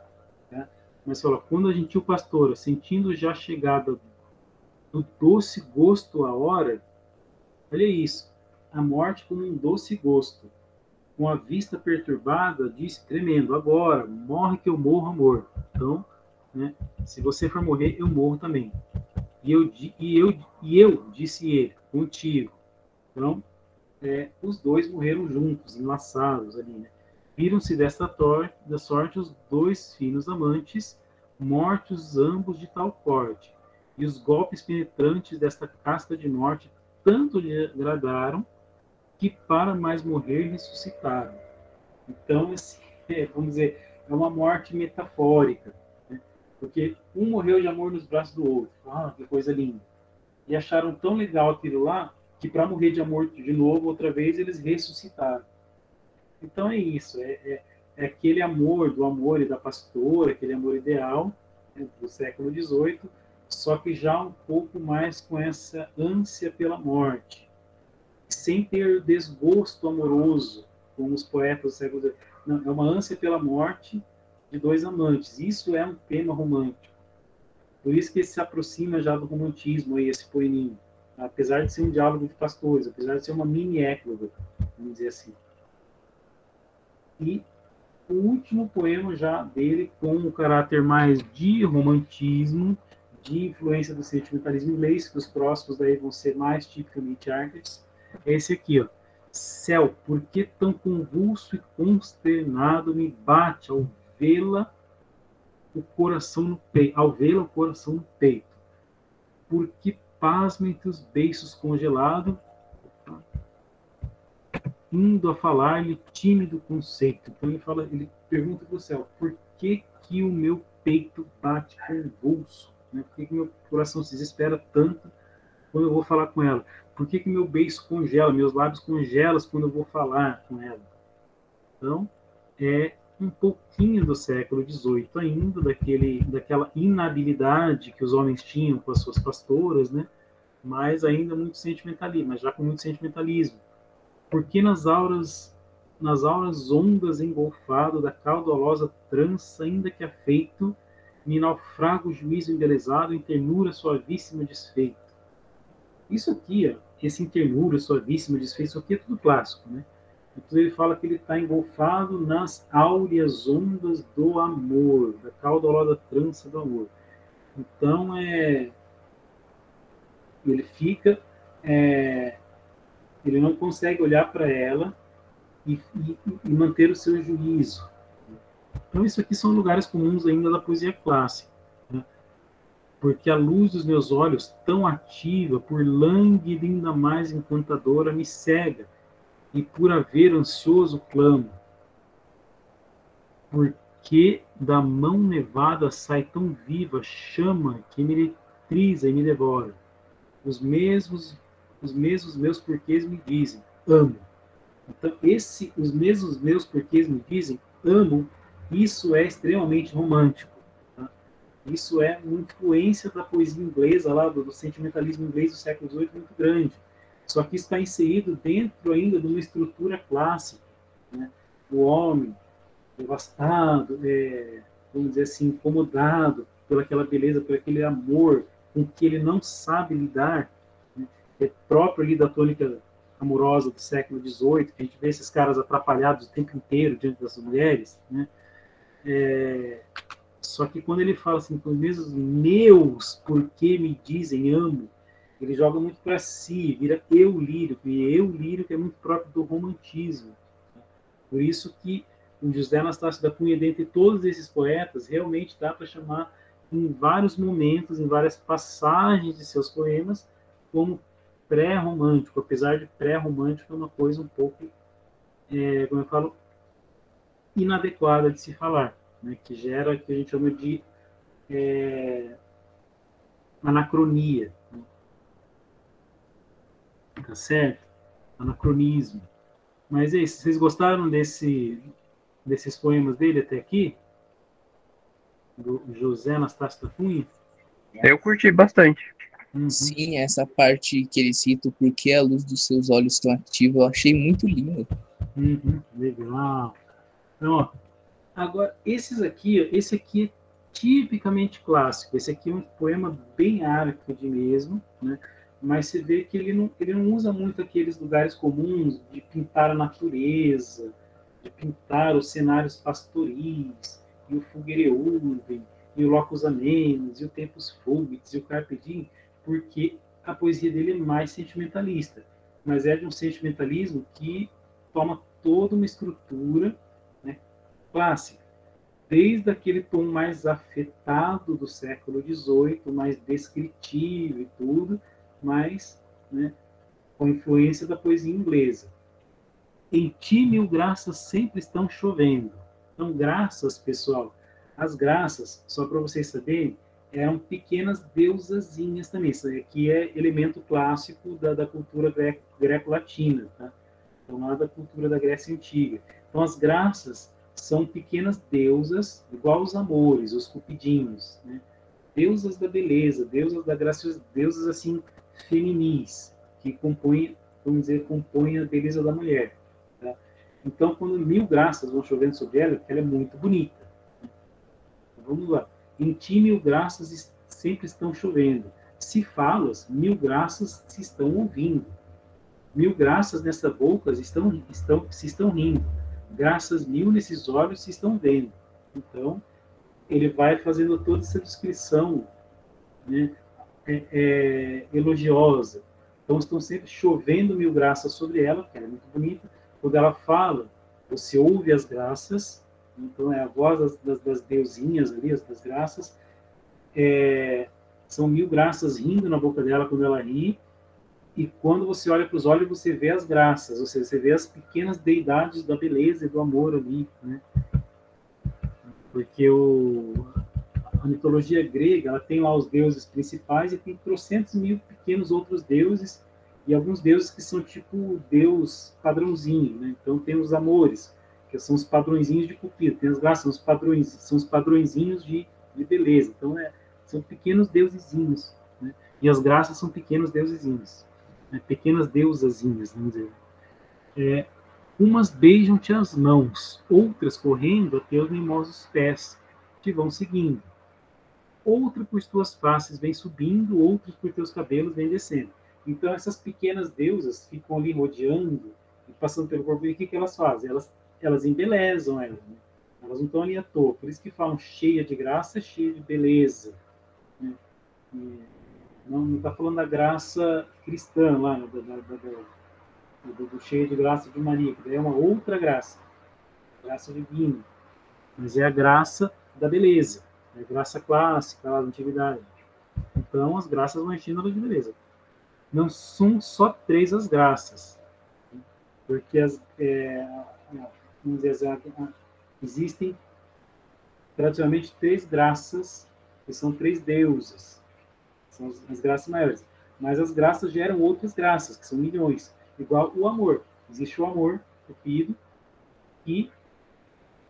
tá? Mas fala, quando a gentil pastora, sentindo já a chegada do doce gosto à hora, olha isso, a morte como um doce gosto, com a vista perturbada, disse tremendo, agora, morre que eu morro, amor. Então, né, se você for morrer, eu morro também. E eu disse ele, contigo. Então, os dois morreram juntos, enlaçados ali, né? Viram-se da sorte os dois finos amantes, mortos ambos de tal corte. E os golpes penetrantes desta casca de morte tanto lhe agradaram que para mais morrer ressuscitaram. Então, vamos dizer, é uma morte metafórica, né? Porque um morreu de amor nos braços do outro. Ah, que coisa linda. E acharam tão legal aquilo lá, que para morrer de amor de novo, outra vez, eles ressuscitaram. Então é isso, é aquele amor do amor e da pastora, aquele amor ideal, né, do século XVIII, só que já um pouco mais com essa ânsia pela morte, sem ter desgosto amoroso, como os poetas do século XVIII. Não, é uma ânsia pela morte de dois amantes. Isso é um tema romântico. Por isso que ele se aproxima já do romantismo, aí, esse poeminho. Apesar de ser um diálogo de pastores, apesar de ser uma mini-écloga, vamos dizer assim. E o último poema já dele, com um caráter mais de romantismo, de influência do sentimentalismo inglês, que os próximos daí vão ser mais tipicamente artes, é esse aqui, ó. Céu, por que tão convulso e consternado me bate ao vê-la o coração no peito, por que pasma entre os beiços congelado, indo a falar-lhe tímido conceito. Então ele pergunta para o céu, por que que o meu peito bate convulso? Né? Por que que meu coração se desespera tanto quando eu vou falar com ela? Por que que meu beiço congela, meus lábios congelam quando eu vou falar com ela? Então, é um pouquinho do século XVIII ainda, daquela inabilidade que os homens tinham com as suas pastoras, né? Mas ainda muito sentimentalismo, mas já com muito sentimentalismo. Porque nas auras ondas engolfado da caudalosa trança, ainda que afeito, me naufraga o juízo embelezado em ternura suavíssima desfeito. Isso aqui, ó, esse em ternura suavíssima desfeito, isso aqui é tudo clássico, né? Então ele fala que ele está engolfado nas áureas ondas do amor, da caudalosa trança do amor. Então, ele fica... ele não consegue olhar para ela e manter o seu juízo. Então, isso aqui são lugares comuns ainda da poesia clássica, né? Porque a luz dos meus olhos, tão ativa, por lânguida ainda mais encantadora, me cega, e por haver ansioso clamo. Porque da mão nevada sai tão viva chama que me eletriza e me devora. Os mesmos meus porquês me dizem, amo. Então, os mesmos meus porquês me dizem, amo, isso é extremamente romântico. Tá? Isso é uma influência da poesia inglesa, lá do sentimentalismo inglês do século XVIII, muito grande. Só que isso está inserido dentro ainda de uma estrutura clássica, né? O homem devastado, vamos dizer assim, incomodado pelaquela beleza, por aquele amor com que ele não sabe lidar, né? É próprio ali da tônica amorosa do século XVIII, que a gente vê esses caras atrapalhados o tempo inteiro diante das mulheres, né? Só que quando ele fala assim, com os mesmos meus, porque me dizem amo, ele joga muito para si, vira eu lírico, e eu lírico é muito próprio do romantismo. Por isso que o José Anastácio da Cunha, dentre todos esses poetas, realmente dá para chamar em vários momentos, em várias passagens de seus poemas, como pré-romântico, apesar de pré-romântico é uma coisa um pouco, como eu falo, inadequada de se falar, né? Que gera o que a gente chama de anacronia. Né? Tá certo? Anacronismo. Mas é isso. Vocês gostaram desses poemas dele até aqui? Do José Anastácio da Cunha? Eu curti bastante. Uhum. Sim, essa parte que ele cita, porque a luz dos seus olhos tão ativa, eu achei muito linda. Uhum. Legal. Então, ó, agora, esse aqui é tipicamente clássico. Esse aqui é um poema bem Arcade mesmo, né? Mas você vê que ele não usa muito aqueles lugares comuns de pintar a natureza, de pintar os cenários pastoris, e o Fugere Urbem, e o Locus Amenus, e o Tempus Fugit, e o Carpe Diem, porque a poesia dele é mais sentimentalista. Mas é de um sentimentalismo que toma toda uma estrutura, né, clássica, desde aquele tom mais afetado do século XVIII, mais descritivo e tudo, mas, né, com influência da poesia inglesa. Em ti mil graças sempre estão chovendo. Então, graças, pessoal, as graças, só para vocês saberem, eram pequenas deusazinhas também. Isso aqui é elemento clássico da cultura greco-latina, tá? Então, lá da cultura da Grécia Antiga. Então, as graças são pequenas deusas, igual os amores, os cupidinhos, né? Deusas da beleza, deusas da graça, deusas assim feminis, que compõem, vamos dizer, compõem a beleza da mulher. Tá? Então, quando mil graças vão chovendo sobre ela, porque ela é muito bonita. Então, vamos lá. Em ti mil graças sempre estão chovendo. Se falas, mil graças se estão ouvindo. Mil graças nessa boca se estão rindo. Graças mil nesses olhos se estão vendo. Então, ele vai fazendo toda essa descrição, né, elogiosa. Então, estão sempre chovendo mil graças sobre ela, porque ela é muito bonita. Quando ela fala, você ouve as graças, então é a voz das deusinhas ali, das graças. São mil graças rindo na boca dela quando ela ri. E quando você olha para os olhos, você vê as graças, ou seja, você vê as pequenas deidades da beleza e do amor ali, né? Porque a mitologia grega, ela tem lá os deuses principais e tem trocentos mil pequenos outros deuses, e alguns deuses que são tipo deus padrãozinho, né? Então tem os amores, que são os padrõezinhos de Cupido, tem as graças, são os padrõezinhos de beleza. Então são pequenos deusezinhos, né? E as graças são pequenos deusezinhos, né? Pequenas deusazinhas, vamos dizer. Umas beijam-te as mãos, outras correndo a teus mimosos pés, te vão seguindo. Outra por tuas faces vem subindo, outros por teus cabelos vem descendo. Então essas pequenas deusas ficam ali rodeando e passando pelo corpo. E o que elas fazem? Elas embelezam ela, né? Elas não estão ali à toa. Por isso que falam cheia de graça, cheia de beleza, né? Não está falando da graça cristã lá, né? Do cheio de graça de Maria, que daí é uma outra graça, graça divina, mas é a graça da beleza, é a graça clássica lá da antiguidade. Então as graças vão enchendo de beleza. Não são só três as graças, porque vamos dizer, existem tradicionalmente três graças, que são três deusas, são as graças maiores, mas as graças geram outras graças, que são milhões. Igual o amor. Existe o amor, cupido, e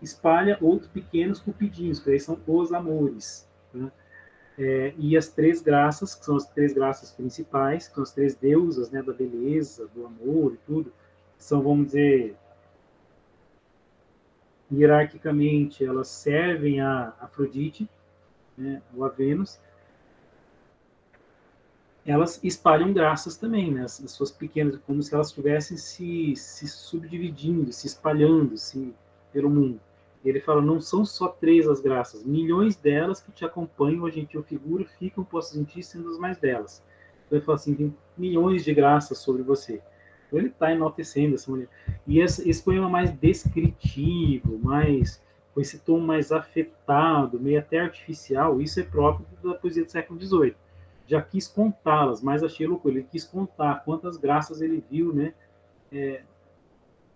espalha outros pequenos cupidinhos, que aí são os amores. Né? E as três graças, que são as três graças principais, que são as três deusas, né, da beleza, do amor e tudo, são, vamos dizer, hierarquicamente, elas servem a Afrodite, né, ou a Vênus. Elas espalham graças também, né? As suas pequenas, como se elas estivessem se subdividindo, se espalhando pelo mundo. E ele fala, não são só três as graças, milhões delas que te acompanham, a gentil figura, ficam postas em ti, sendo as mais delas. Então ele fala assim, tem milhões de graças sobre você. Então ele está enaltecendo essa mulher. E esse poema mais descritivo, com esse tom mais afetado, meio até artificial, isso é próprio da poesia do século XVIII. Já quis contá-las, mas achei loucura. Ele quis contar quantas graças ele viu, né,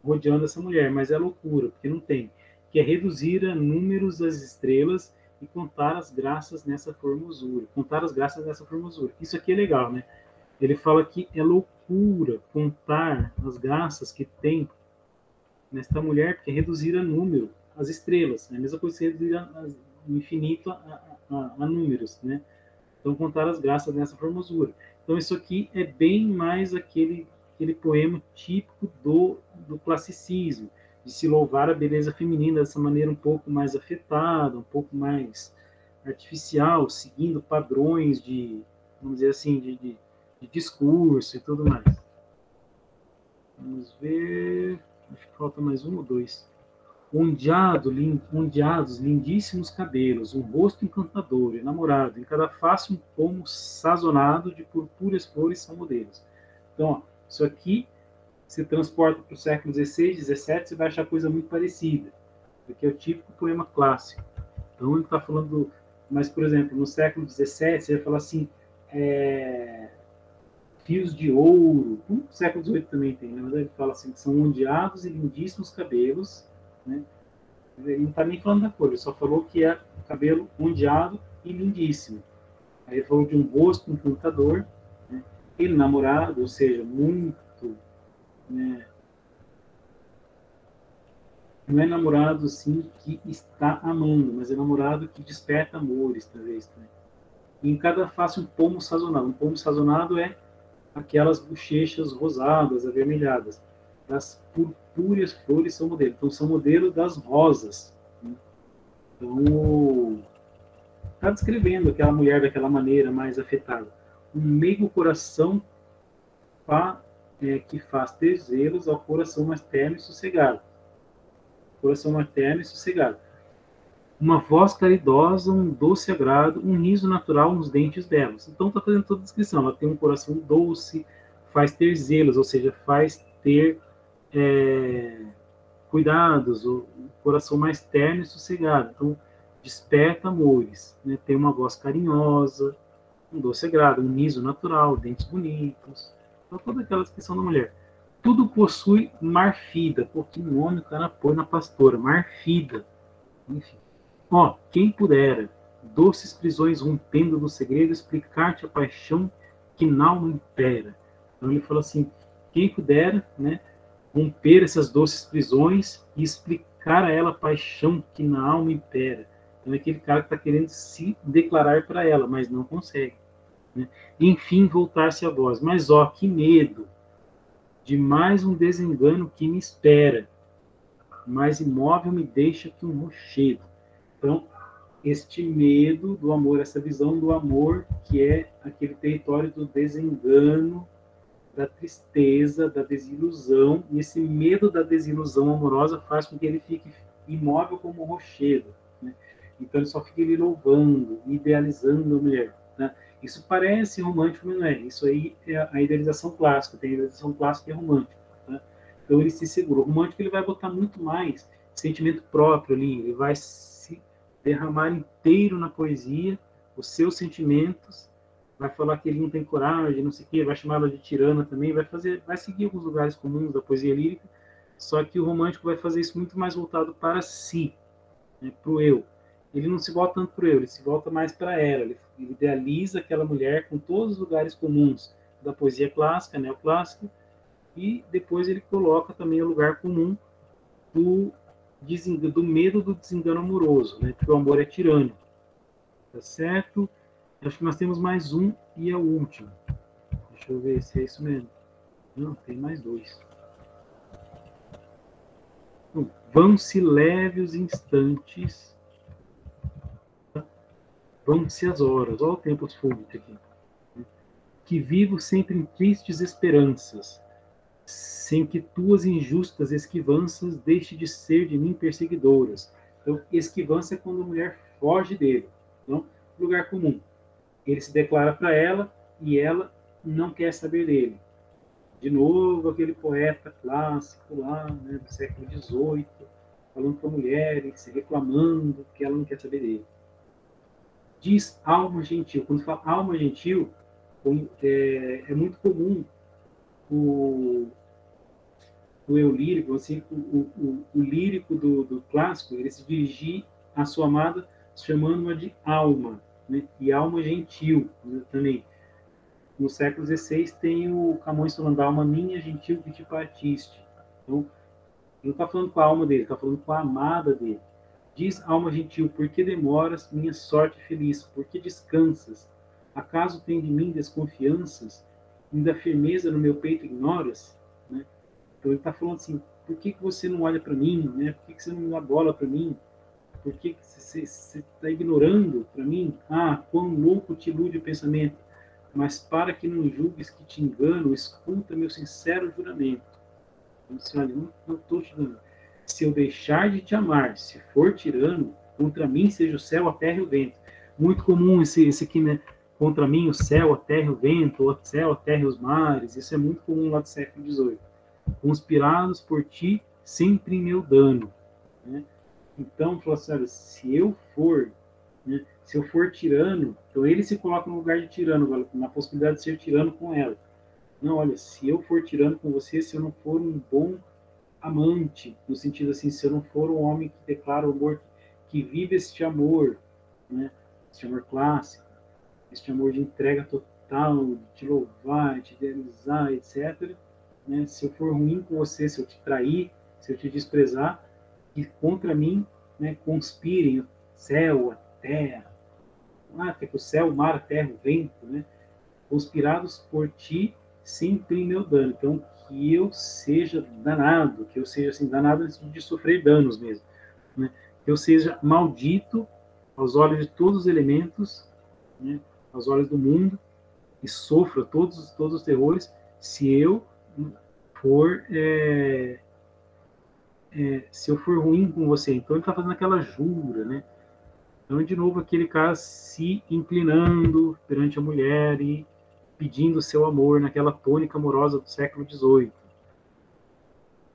rodeando essa mulher, mas é loucura, porque não tem. Que é reduzir a números as estrelas e contar as graças nessa formosura. Contar as graças nessa formosura. Isso aqui é legal, né? Ele fala que é loucura contar as graças que tem nesta mulher, porque é reduzir a número as estrelas. É a mesma coisa que reduzir o infinito a números, né? Então, contar as graças nessa formosura. Então, isso aqui é bem mais aquele poema típico do classicismo, de se louvar a beleza feminina dessa maneira um pouco mais afetada, um pouco mais artificial, seguindo padrões de, vamos dizer assim, de discurso e tudo mais. Vamos ver, acho que falta mais um ou dois. Ondeados, lindíssimos cabelos, um rosto encantador, enamorado, em cada face um pomo sazonado de purpúreas flores são modelos. Então, ó, isso aqui se transporta para o século XVI, XVII, você vai achar coisa muito parecida, porque é o típico poema clássico. Então, ele está falando, mas, por exemplo, no século XVII, você vai falar assim, fios de ouro, no século XVIII também tem, mas ele fala assim, que são ondeados e lindíssimos cabelos, né? Ele não está nem falando da cor, ele só falou que é cabelo ondeado e lindíssimo. Aí ele falou de um rosto encantador, né? Ele namorado, ou seja, muito, né? Não é namorado assim que está amando, mas é namorado que desperta amores, talvez. Né? E em cada face um pomo sazonado. Um pomo sazonado é aquelas bochechas rosadas, avermelhadas. As purpúreas flores são modelo. Então, são modelo das rosas. Né? Então, está descrevendo aquela mulher daquela maneira mais afetada. Um meigo coração que faz ter zelos ao coração mais terno e sossegado. Coração materno e sossegado. Uma voz caridosa, um doce agrado, um riso natural nos dentes delas. Então está fazendo toda a descrição. Ela tem um coração doce, faz ter zelos, ou seja, faz ter cuidados, o coração mais terno e sossegado. Então desperta amores, né? Tem uma voz carinhosa, um doce agrado, um riso natural, dentes bonitos. Então toda aquela descrição da mulher. Tudo possui marfida. Pô, que nome o cara põe na pastora. Marfida. Enfim. Ó, quem pudera, doces prisões rompendo no segredo, explicar-te a paixão que n'alma impera. Então ele fala assim, quem pudera, né, romper essas doces prisões e explicar a ela a paixão que na alma impera. Então é aquele cara que está querendo se declarar para ela, mas não consegue. Né? Enfim, voltar-se a voz. Mas ó, que medo de mais um desengano que me espera, mais imóvel me deixa que um rochedo. Então, este medo do amor, essa visão do amor, que é aquele território do desengano, da tristeza, da desilusão, e esse medo da desilusão amorosa faz com que ele fique imóvel como um rochedo. Né? Então, ele só fica ali louvando, idealizando a mulher. Né? Isso parece romântico, mas não é. Isso aí é a idealização clássica. Tem a idealização clássica e a romântica. Tá? Então ele se segura. O romântico ele vai botar muito mais sentimento próprio ali. Ele vai se derramar inteiro na poesia, os seus sentimentos. Vai falar que ele não tem coragem, não sei o quê. Vai chamar ela de tirana também. Vai seguir alguns lugares comuns da poesia lírica. Só que o romântico vai fazer isso muito mais voltado para si, né, para o eu. Ele não se volta tanto para o eu, ele se volta mais para ela. Ele idealiza aquela mulher com todos os lugares comuns da poesia clássica, neoclássica, e depois ele coloca também o lugar comum do medo do desengano amoroso, né? Porque o amor é tirânico. Tá certo? Acho que nós temos mais um e é o último. Deixa eu ver se é isso mesmo. Não, tem mais dois. Então, vão-se leve os instantes, vão-se as horas, olha o tempo fútil aqui, que vivo sempre em tristes esperanças, sem que tuas injustas esquivanças deixe de ser de mim perseguidoras. Então, esquivança é quando a mulher foge dele. Então, lugar comum. Ele se declara para ela e ela não quer saber dele. De novo, aquele poeta clássico lá, né, do século XVIII, falando com a mulher e se reclamando que ela não quer saber dele. Diz alma gentil. Quando fala alma gentil, é muito comum o eu lírico, assim, o lírico do clássico, ele se dirigir à sua amada chamando-a de alma, né? E alma gentil, né, também. No século XVI tem o Camões falando alma minha gentil que te partiste. Então, ele não está falando com a alma dele, está falando com a amada dele. Diz alma gentil, por que demoras, minha sorte feliz? Por que descansas? Acaso tem de mim desconfianças, ainda firmeza no meu peito ignoras? Né? Então ele está falando assim, por que você não olha para mim? Né? Por que você não dá bola para mim? Por que você está ignorando para mim? Ah, quão louco te ilude o pensamento. Mas para que não julgues que te engano, escuta meu sincero juramento. Então, assim, olha, não estou te enganando. Se eu deixar de te amar, se for tirano, contra mim seja o céu, a terra e o vento. Muito comum esse aqui, né? Contra mim o céu, a terra e o vento, ou o céu, a terra e os mares. Isso é muito comum lá do século XVIII. Conspirados por ti, sempre em meu dano. Né? Então, falou assim, olha, se eu for, né, se eu for tirano, então ele se coloca no lugar de tirano, na possibilidade de ser tirano com ela. Não, olha, se eu for tirano com você, se eu não for um bom amante, no sentido assim, se eu não for um homem que declara o amor, que vive este amor, né, este amor clássico, este amor de entrega total, de te louvar, de te idealizar, etc. Né, se eu for ruim com você, se eu te trair, se eu te desprezar, que contra mim, né, conspirem o céu, a terra, até que o céu, o mar, a terra, o vento, né, conspirados por ti, sempre em meu dano. Então, que eu seja danado, que eu seja assim, danado de sofrer danos mesmo. Né? Que eu seja maldito aos olhos de todos os elementos, né? Aos olhos do mundo, e sofra todos os terrores, se eu for se eu for ruim com você. Então ele está fazendo aquela jura, né? Então, de novo, aquele cara se inclinando perante a mulher e pedindo seu amor naquela tônica amorosa do século XVIII.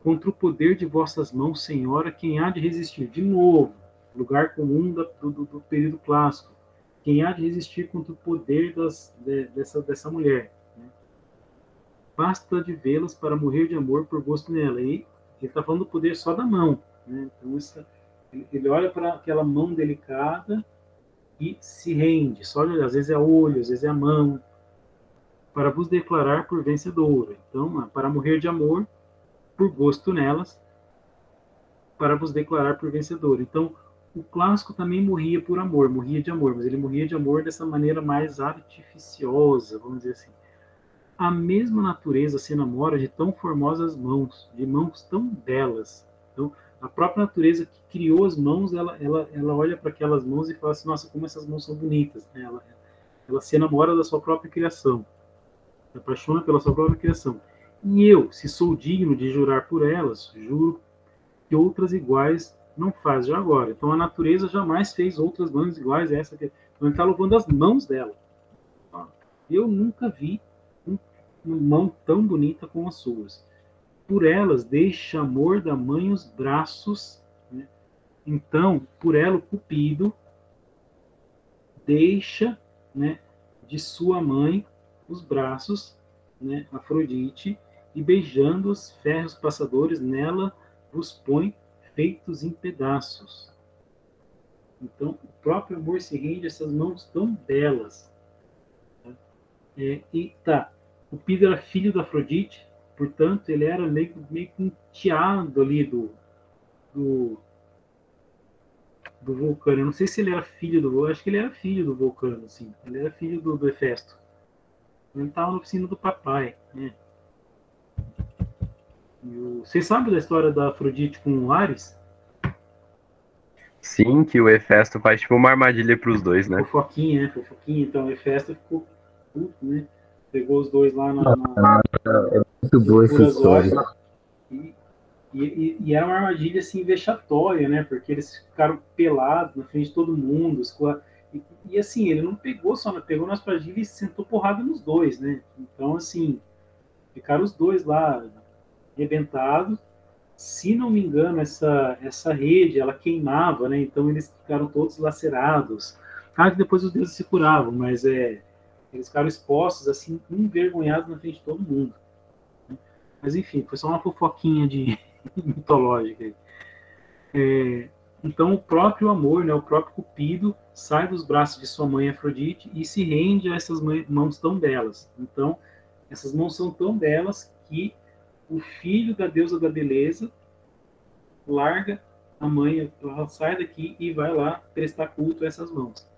Contra o poder de vossas mãos, Senhora, quem há de resistir? De novo, lugar comum do período clássico. Quem há de resistir contra o poder dessa mulher? Né? Basta de vê-las para morrer de amor por gosto nela. E ele está falando do poder só da mão. Né? Então, ele olha para aquela mão delicada e se rende. Só às vezes é olho, às vezes é a mão. Para vos declarar por vencedora. Então, para morrer de amor, por gosto nelas, para vos declarar por vencedora. Então, o clássico também morria por amor, morria de amor, mas ele morria de amor dessa maneira mais artificiosa, vamos dizer assim. A mesma natureza se namora de tão formosas mãos, de mãos tão belas. Então, a própria natureza que criou as mãos, ela olha para aquelas mãos e fala assim, nossa, como essas mãos são bonitas. Né? Ela se enamora da sua própria criação. Se apaixona pela sua própria criação. E eu, se sou digno de jurar por elas, juro que outras iguais não faz já agora. Então a natureza jamais fez outras mãos iguais a essa. Então ele está louvando as mãos dela. Eu nunca vi uma mão tão bonita como as suas. Por elas deixa amor da mãe os braços. Né? Então, por ela o Cupido deixa, né, de sua mãe os braços, né, Afrodite, e beijando os ferros passadores nela vos põe feitos em pedaços. Então, o próprio amor se rende a essas mãos tão belas. O Cupido era filho da Afrodite, portanto, ele era meio que um enteado ali do Vulcano. Eu não sei se ele era filho do Vulcano, acho que ele era filho do Vulcano, assim. Ele era filho do Hefesto. Ele estava na oficina do papai, né? Vocês sabem da história da Afrodite com o Ares? Sim, que o Hefesto faz tipo uma armadilha pros dois, né? Fofoquinha, né? Fofoquinha. Então o Hefesto ficou puto, né? Pegou os dois lá Muito boa essa história. E era uma armadilha assim vexatória, né? Porque eles ficaram pelados na frente de todo mundo. E assim, ele não pegou só, pegou nas armadilhas e sentou porrada nos dois, né? Então, assim, ficaram os dois lá arrebentados. Se não me engano, essa rede, ela queimava, né? Então eles ficaram todos lacerados. Claro que depois os deuses se curavam, mas eles ficaram expostos, assim, envergonhados na frente de todo mundo. Mas enfim, foi só uma fofoquinha mitológica. Então o próprio amor, né, o próprio Cupido, sai dos braços de sua mãe Afrodite e se rende a essas mãos tão belas. Então, essas mãos são tão belas que o filho da deusa da beleza larga a mãe, ela sai daqui e vai lá prestar culto a essas mãos.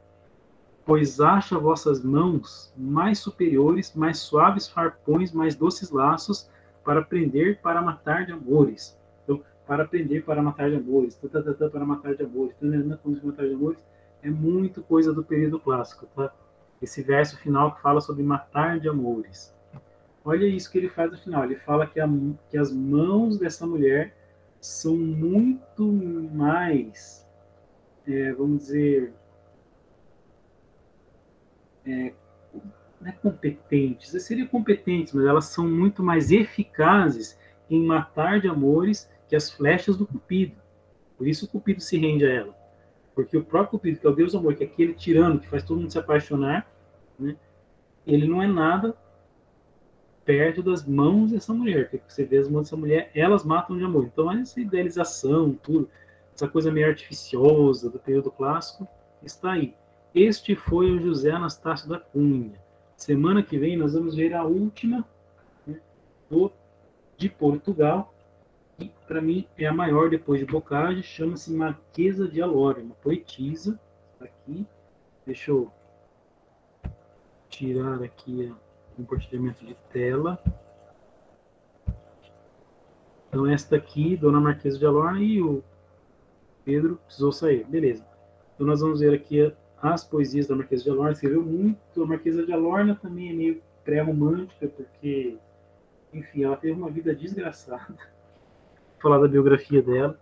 pois acha vossas mãos mais superiores, mais suaves farpões, mais doces laços, para prender, para matar de amores. Então, para prender, para matar de amores, para matar de amores, para matar de amores, é muito coisa do período clássico, tá? Esse verso final que fala sobre matar de amores. Olha isso que ele faz no final. Ele fala que as mãos dessa mulher são muito mais, vamos dizer, não é competentes, seria competentes, mas elas são muito mais eficazes em matar de amores que as flechas do Cupido. Por isso o Cupido se rende a ela. Porque o próprio Cupido, que é o Deus do amor, que é aquele tirano que faz todo mundo se apaixonar, né, ele não é nada perto das mãos dessa mulher. Porque você vê as mãos dessa mulher, elas matam de amor. Então, essa idealização, tudo, essa coisa meio artificiosa do período clássico, está aí. Este foi o José Anastácio da Cunha. Semana que vem nós vamos ver a última, né, de Portugal, que para mim é a maior depois de Bocage, chama-se Marquesa de Alora, uma poetisa. Está aqui. Deixa eu tirar aqui o compartilhamento de tela. Então, esta aqui, Dona Marquesa de Alorna, e o Pedro precisou sair. Beleza. Então, nós vamos ver aqui as poesias da Marquesa de Alorna. Escreveu muito. A Marquesa de Alorna também é meio pré-romântica, porque, enfim, ela teve uma vida desgraçada. Vou falar da biografia dela,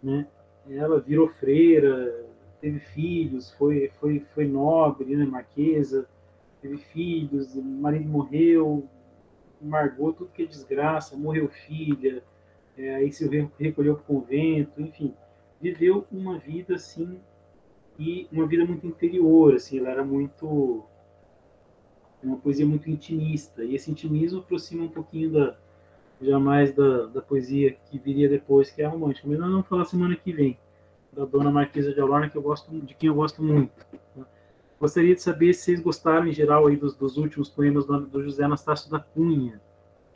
né? Ela virou freira, teve filhos, foi nobre, né? Marquesa, teve filhos, o marido morreu, Margot, tudo que é desgraça, morreu filha, aí se recolheu para o convento, enfim, viveu uma vida assim, e uma vida muito interior, assim, ela era muito, uma poesia muito intimista, e esse intimismo aproxima um pouquinho jamais da poesia que viria depois, que é a romântica, mas nós vamos falar semana que vem, da Dona Marquesa de Alorna, de quem eu gosto muito. Gostaria de saber se vocês gostaram, em geral, aí dos últimos poemas do José Anastácio da Cunha.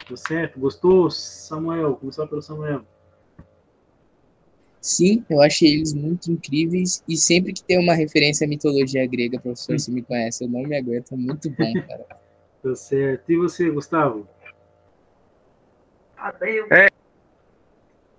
Tá certo? Gostou, Samuel? Começar pelo Samuel. Sim, eu achei eles muito incríveis. E sempre que tem uma referência à mitologia grega, professor, você me conhece, eu não me aguento. É muito bom, cara. Tá certo. E você, Gustavo?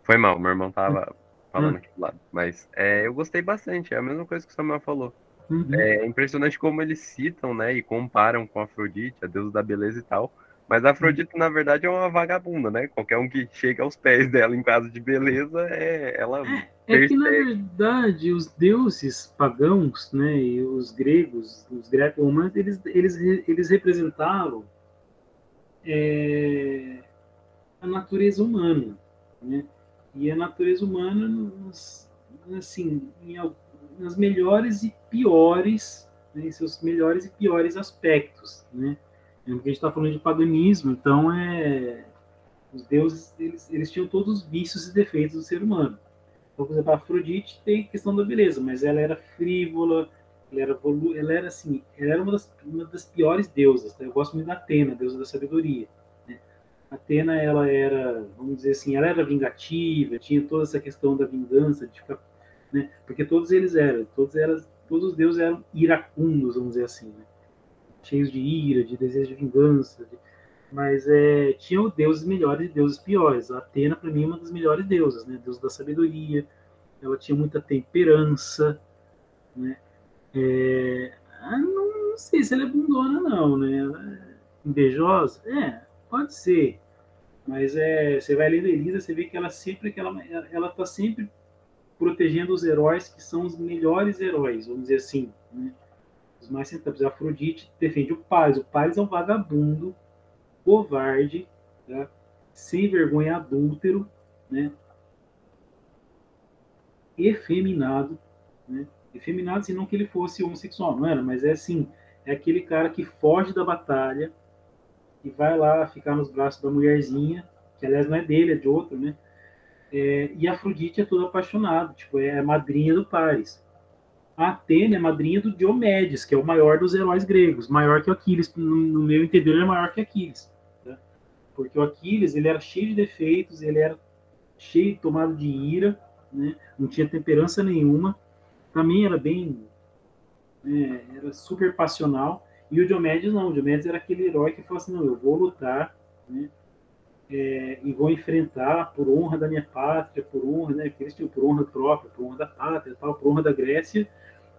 Foi mal, meu irmão tava falando aqui do lado. Mas eu gostei bastante, é a mesma coisa que o Samuel falou. Uhum. É impressionante como eles citam, né, e comparam com Afrodite, a deusa da beleza e tal. Mas a Afrodite, na verdade, é uma vagabunda, né? Qualquer um que chega aos pés dela em caso de beleza, ela É que, na persegue. verdade, os deuses pagãos, né, e os gregos, os greco-romanos, eles representavam a natureza humana, né? E a natureza humana, assim, nas melhores e piores, né, em seus melhores e piores aspectos, né? Porque a gente está falando de paganismo, então os deuses eles tinham todos os vícios e defeitos do ser humano. Então, por exemplo, a Afrodite tem questão da beleza, mas ela era frívola, ela era assim, ela era uma das piores deusas. Tá? Eu gosto muito da Atena, deusa da sabedoria. Né? Atena, ela era, vamos dizer assim, ela era vingativa, tinha toda essa questão da vingança, de ficar, né? Porque todos os deuses eram iracundos, vamos dizer assim, né? Cheios de ira, de desejo de vingança, mas tinham deuses melhores e deuses piores. A Atena, para mim, é uma das melhores deusas, né? Deus da sabedoria. Ela tinha muita temperança, né? Não sei se ela é bundona, não, né? Ela é invejosa? Pode ser. Mas você vai lendo Elisa, você vê que ela tá sempre protegendo os heróis que são os melhores heróis, vamos dizer assim, né? Os mais centrais. A Afrodite defende o Paris. O Paris é um vagabundo, covarde, tá? Sem vergonha, adúltero, né? Efeminado, né? Efeminado, assim, não que ele fosse homossexual, não era, mas é assim, é aquele cara que foge da batalha e vai lá ficar nos braços da mulherzinha, que aliás não é dele, é de outro, né? E a Afrodite é toda apaixonada, tipo, é a madrinha do Paris. A Atena é madrinha do Diomedes, que é o maior dos heróis gregos, maior que o Aquiles, no meu entender, ele é maior que Aquiles. Tá? Porque o Aquiles, ele era cheio de defeitos, ele era cheio, tomado de ira, né? Não tinha temperança nenhuma. Para mim era bem né? Era super passional. E o Diomedes não, o Diomedes era aquele herói que falou assim, não, eu vou lutar, né? E vou enfrentar por honra da minha pátria, por honra, né? Que eles tinham por honra própria, por honra da pátria, tal, por honra da Grécia.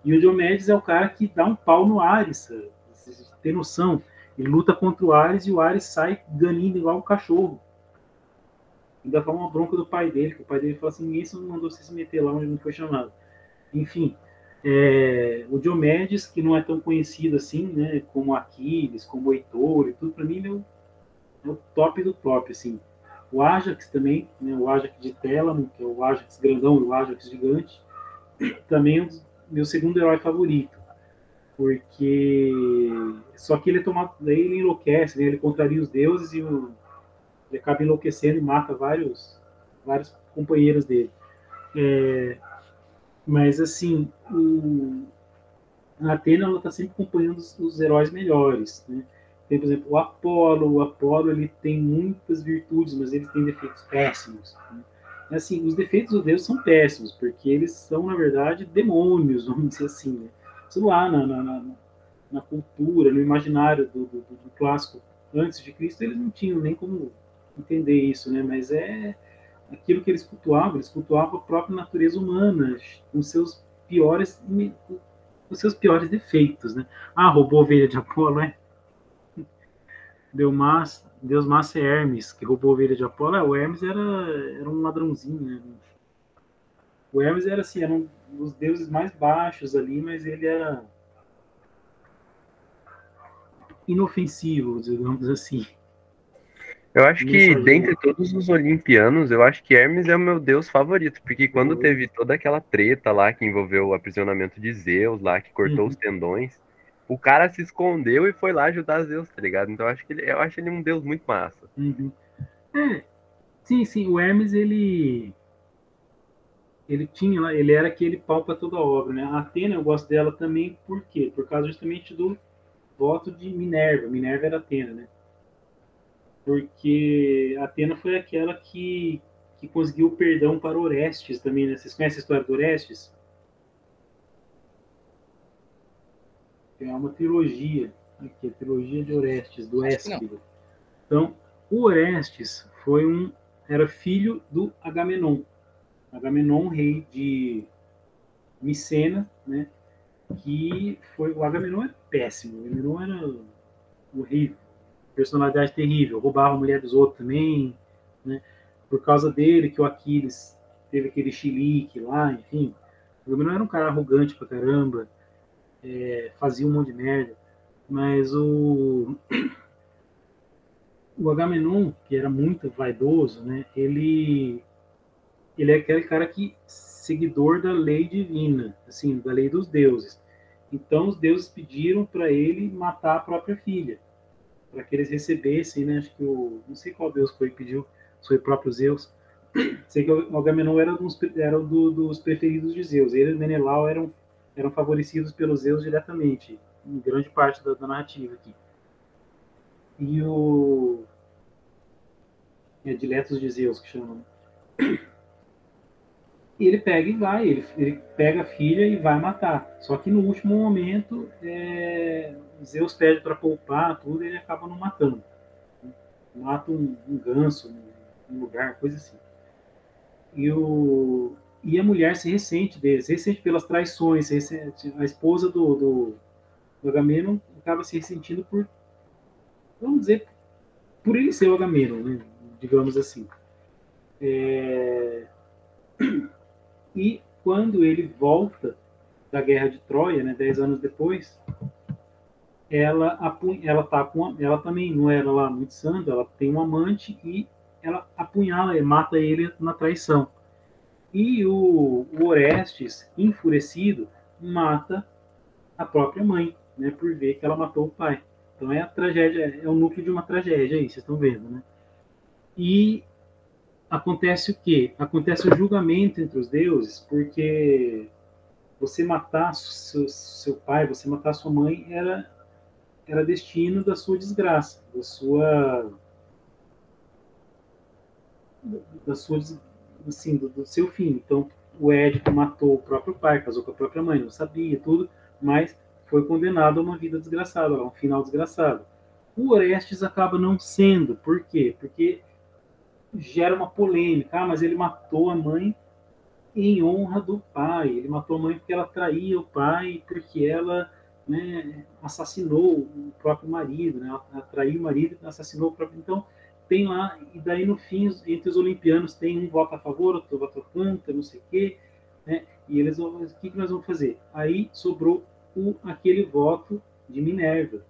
E o Diomedes é o cara que dá um pau no Ares, você tem noção? Ele luta contra o Ares e o Ares sai ganindo igual um cachorro. Ainda fala uma bronca do pai dele, que o pai dele fala assim, ninguém mandou você se meter lá onde não foi chamado. Enfim, o Diomedes, que não é tão conhecido assim, né, como Aquiles, como o Heitor e tudo, para mim é o top do top, assim. O Ajax também, né, o Ajax de Télamo, que é o Ajax grandão e o Ajax gigante, também é meu segundo herói favorito, porque só que ele é tomado, daí ele enlouquece, né, ele contraria os deuses e ele acaba enlouquecendo e mata vários companheiros dele. Mas assim, a Atena está sempre acompanhando os heróis melhores, né? Tem, por exemplo, o Apolo ele tem muitas virtudes, mas ele tem defeitos péssimos, né? Assim, os defeitos do Deus são péssimos, porque eles são, na verdade, demônios, vamos dizer assim, né? Isso lá na cultura, no imaginário do clássico antes de Cristo, eles não tinham nem como entender isso, né? Mas é aquilo que eles cultuavam a própria natureza humana, com seus piores, com seus piores defeitos, né? Ah, roubou a ovelha de Apolo, é? Deus Massa é Hermes, que roubou a ovelha de Apolo. O Hermes era um ladrãozinho, né? O Hermes era assim, era um dos deuses mais baixos ali, mas ele era inofensivo, digamos assim. Eu acho que dentre Mensageiro. todos os olimpianos, eu acho que Hermes é o meu deus favorito, porque quando Foi. teve toda aquela treta lá que envolveu o aprisionamento de Zeus lá, que cortou os Uhum, tendões, o cara se escondeu e foi lá ajudar Zeus, tá ligado? Então eu acho ele um deus muito massa. uhum. É, sim, o Hermes, ele tinha lá, ele era aquele pau para toda a obra, né? A Atena, eu gosto dela também, por quê? Por causa justamente do voto de Minerva. Minerva era Atena, né? Porque Atena foi aquela que conseguiu o perdão para Orestes também, né? Vocês conhecem a história do Orestes? É uma trilogia, aqui, a trilogia de Orestes, do Acho que não. Ésquilo. Então, o Orestes era filho do Agamenon. Agamenon, rei de Micena, né? Que foi o Agamenon é péssimo, o Agamenon era horrível, personalidade terrível, roubava a mulher dos outros também, né? Por causa dele que o Aquiles teve aquele chilique lá, enfim. O Agamenon era um cara arrogante pra caramba, fazia um monte de merda, mas o Agamenon, que era muito vaidoso, né? Ele é aquele cara que seguidor da lei divina, assim, da lei dos deuses. Então os deuses pediram para ele matar a própria filha, para que eles recebessem, né? Acho que não sei qual deus foi que pediu, se foi o próprio Zeus. Sei que o Agamenon era dos preferidos de Zeus. Ele e Menelau eram favorecidos pelos Zeus diretamente, em grande parte da narrativa aqui. E diletos de Zeus que chamam. E ele pega e vai, ele pega a filha e vai matar. Só que no último momento, Zeus pede para poupar tudo e ele acaba não matando. Mata um ganso num lugar, coisa assim. E a mulher se ressente deles, se ressente pelas traições, a esposa do Agamenon acaba se ressentindo por, vamos dizer, por ele ser o Agamenon, né? Digamos assim. E quando ele volta da Guerra de Troia, né, 10 anos depois, ela também não era lá muito santa, ela tem um amante e ela apunhala, mata ele na traição. E o Orestes, enfurecido, mata a própria mãe, né, por ver que ela matou o pai. Então é a tragédia, é o núcleo de uma tragédia aí, vocês estão vendo, né? E acontece o quê? Acontece o julgamento entre os deuses, porque você matar seu pai, você matar sua mãe era destino da sua desgraça, da sua assim, do seu fim. Então, o Édipo matou o próprio pai, casou com a própria mãe, não sabia tudo, mas foi condenado a uma vida desgraçada, a um final desgraçado. O Orestes acaba não sendo. Por quê? Porque gera uma polêmica. Mas ele matou a mãe em honra do pai. Ele matou a mãe porque ela traía o pai, porque ela, né, assassinou o próprio marido, né? Ela traiu o marido e assassinou o próprio. Então, tem lá, e daí no fim, entre os olimpianos, tem um voto a favor, outro voto contra, não sei o quê, né? E eles vão, o que nós vamos fazer? Aí sobrou aquele voto de Minerva,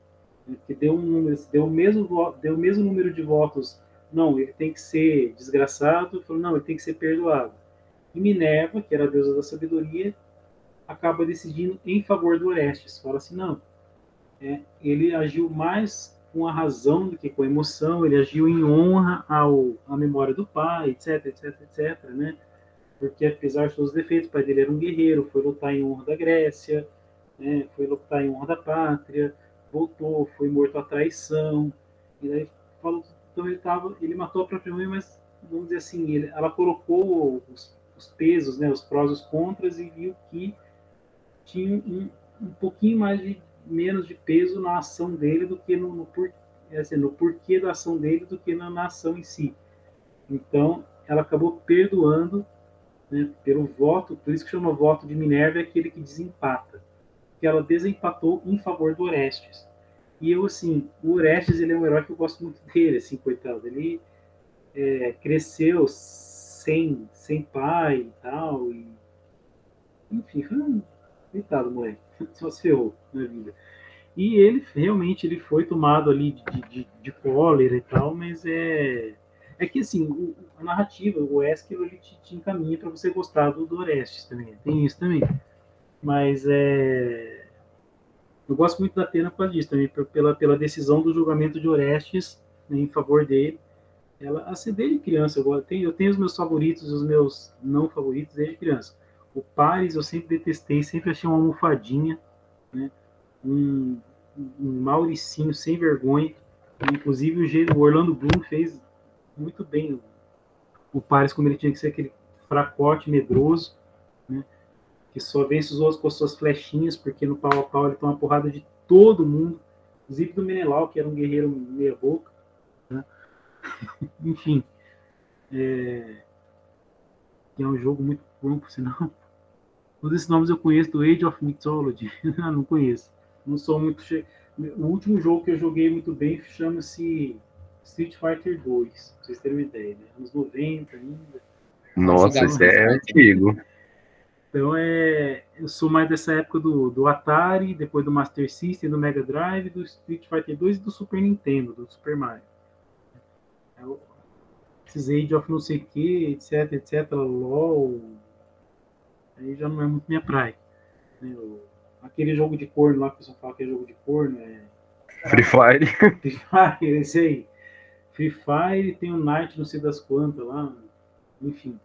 né, que deu um número, deu o mesmo número de votos. Não, ele tem que ser desgraçado. Falou, não, ele tem que ser perdoado. E Minerva, que era a deusa da sabedoria, acaba decidindo em favor do Orestes. Fala assim, não, ele agiu mais com a razão do que com a emoção, ele agiu em honra à memória do pai, etc, etc, etc, né? Porque apesar de todos os defeitos, o pai dele era um guerreiro, foi lutar em honra da Grécia, né? Foi lutar em honra da pátria, voltou, foi morto à traição, e daí falou, então ele matou a própria mãe, mas vamos dizer assim, ela colocou os pesos, né, os prós e os contras, e viu que tinha um pouquinho menos de peso na ação dele do que no porquê da ação dele do que na ação em si. Então, ela acabou perdoando, né, pelo voto, por isso que chama voto de Minerva, é aquele que desempata. Que ela desempatou em favor do Orestes. E eu, assim, o Orestes, ele é um herói que eu gosto muito dele, assim, coitado. Ele cresceu sem pai e tal, e enfim, foi um coitado, moleque. Só se ferrou na vida. E ele realmente ele foi tomado ali de cólera e tal, mas é que assim, a narrativa, o Esquilo, ele te encaminha para você gostar do Orestes também. Tem isso também. Mas eu gosto muito da Atena por causa disso também, pela decisão do julgamento de Orestes, né, em favor dele. Ela, assim, desde criança, eu tenho os meus favoritos e os meus não favoritos desde criança. O Paris eu sempre detestei, sempre achei uma almofadinha, né? um, um Mauricinho sem vergonha. Inclusive o Orlando Bloom fez muito bem o Paris, como ele tinha que ser aquele fracote medroso, né? Que só vence os outros com as suas flechinhas, porque no pau a pau ele toma uma porrada de todo mundo, inclusive do Menelau, que era um guerreiro meia boca, né? Enfim, que é um jogo muito bom, por sinal. Todos esses nomes eu conheço do Age of Mythology. Não conheço. Não sou muito. O último jogo que eu joguei muito bem chama-se Street Fighter 2. Pra vocês terem uma ideia, né? Anos 90 ainda. Nossa, isso é antigo. Então eu sou mais dessa época do Atari, depois do Master System, do Mega Drive, do Street Fighter 2 e do Super Nintendo, do Super Mario. Esses Age of não sei o que, etc, etc, LOL. Aí já não é muito minha praia. Né? Aquele jogo de corno lá que o pessoal fala que é jogo de corno Free Fire. Free Fire, esse aí. Free Fire, tem o Night, não sei das quantas lá. Enfim.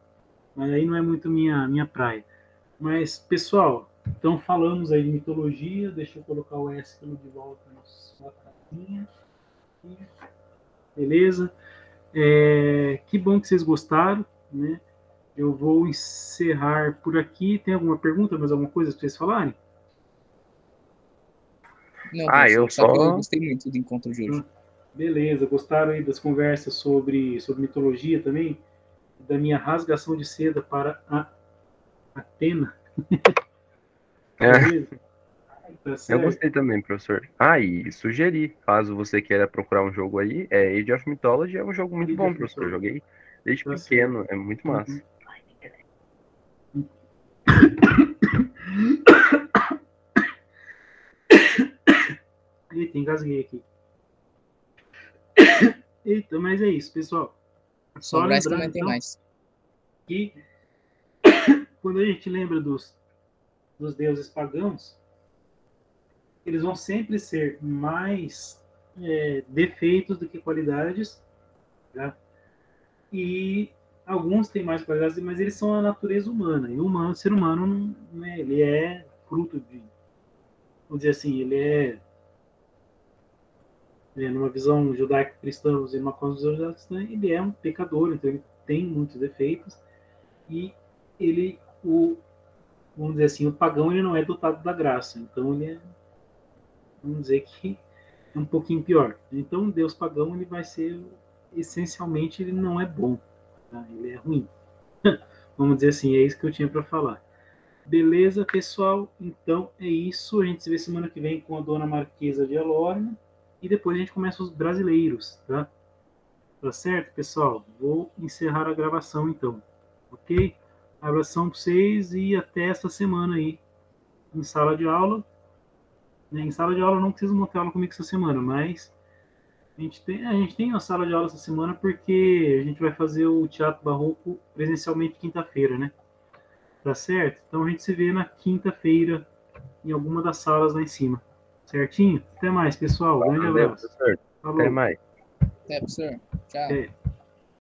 Mas aí não é muito minha praia. Mas, pessoal, então falamos aí de mitologia. Deixa eu colocar o Esquilo de volta na sua casinha. Beleza? Que bom que vocês gostaram, né? Eu vou encerrar por aqui. Tem alguma pergunta, mais alguma coisa para vocês falarem? Não, eu gostei muito do encontro de hoje. Beleza, gostaram aí das conversas sobre mitologia também? Da minha rasgação de seda para a Atena? Tá, eu gostei também, professor. E sugeri, caso você queira procurar um jogo aí, Age of Mythology é um jogo muito bom, professor. Eu joguei desde pequeno, é muito massa. Eita, engasguei aqui. Eita, mas é isso, pessoal. Só lembrando, então, tem mais. Que quando a gente lembra dos deuses pagãos, eles vão sempre ser mais defeitos do que qualidades, tá? E alguns têm mais qualidades, mas eles são a natureza humana. E o ser humano, né, ele é fruto de, vamos dizer assim, ele numa visão judaico-cristã, numa visão judaico-cristã, ele é um pecador, então ele tem muitos defeitos. E vamos dizer assim, o pagão ele não é dotado da graça, então ele vamos dizer que é um pouquinho pior. Então, o Deus pagão, ele vai ser, essencialmente, ele não é bom, tá? Ele é ruim. Vamos dizer assim, é isso que eu tinha para falar. Beleza, pessoal? Então é isso. A gente se vê semana que vem com a dona Marquesa de Alorna. E depois a gente começa os brasileiros, tá? Tá certo, pessoal? Vou encerrar a gravação então. Ok? Abração para vocês e até esta semana aí em sala de aula. Em sala de aula eu não preciso montar aula comigo essa semana, mas a gente tem uma sala de aula essa semana porque a gente vai fazer o Teatro Barroco presencialmente quinta-feira, né? Tá certo? Então a gente se vê na quinta-feira em alguma das salas lá em cima. Certinho? Até mais, pessoal. Grande Valeu, abraço. professor. Até Falou. mais. É, professor. Tchau. Até.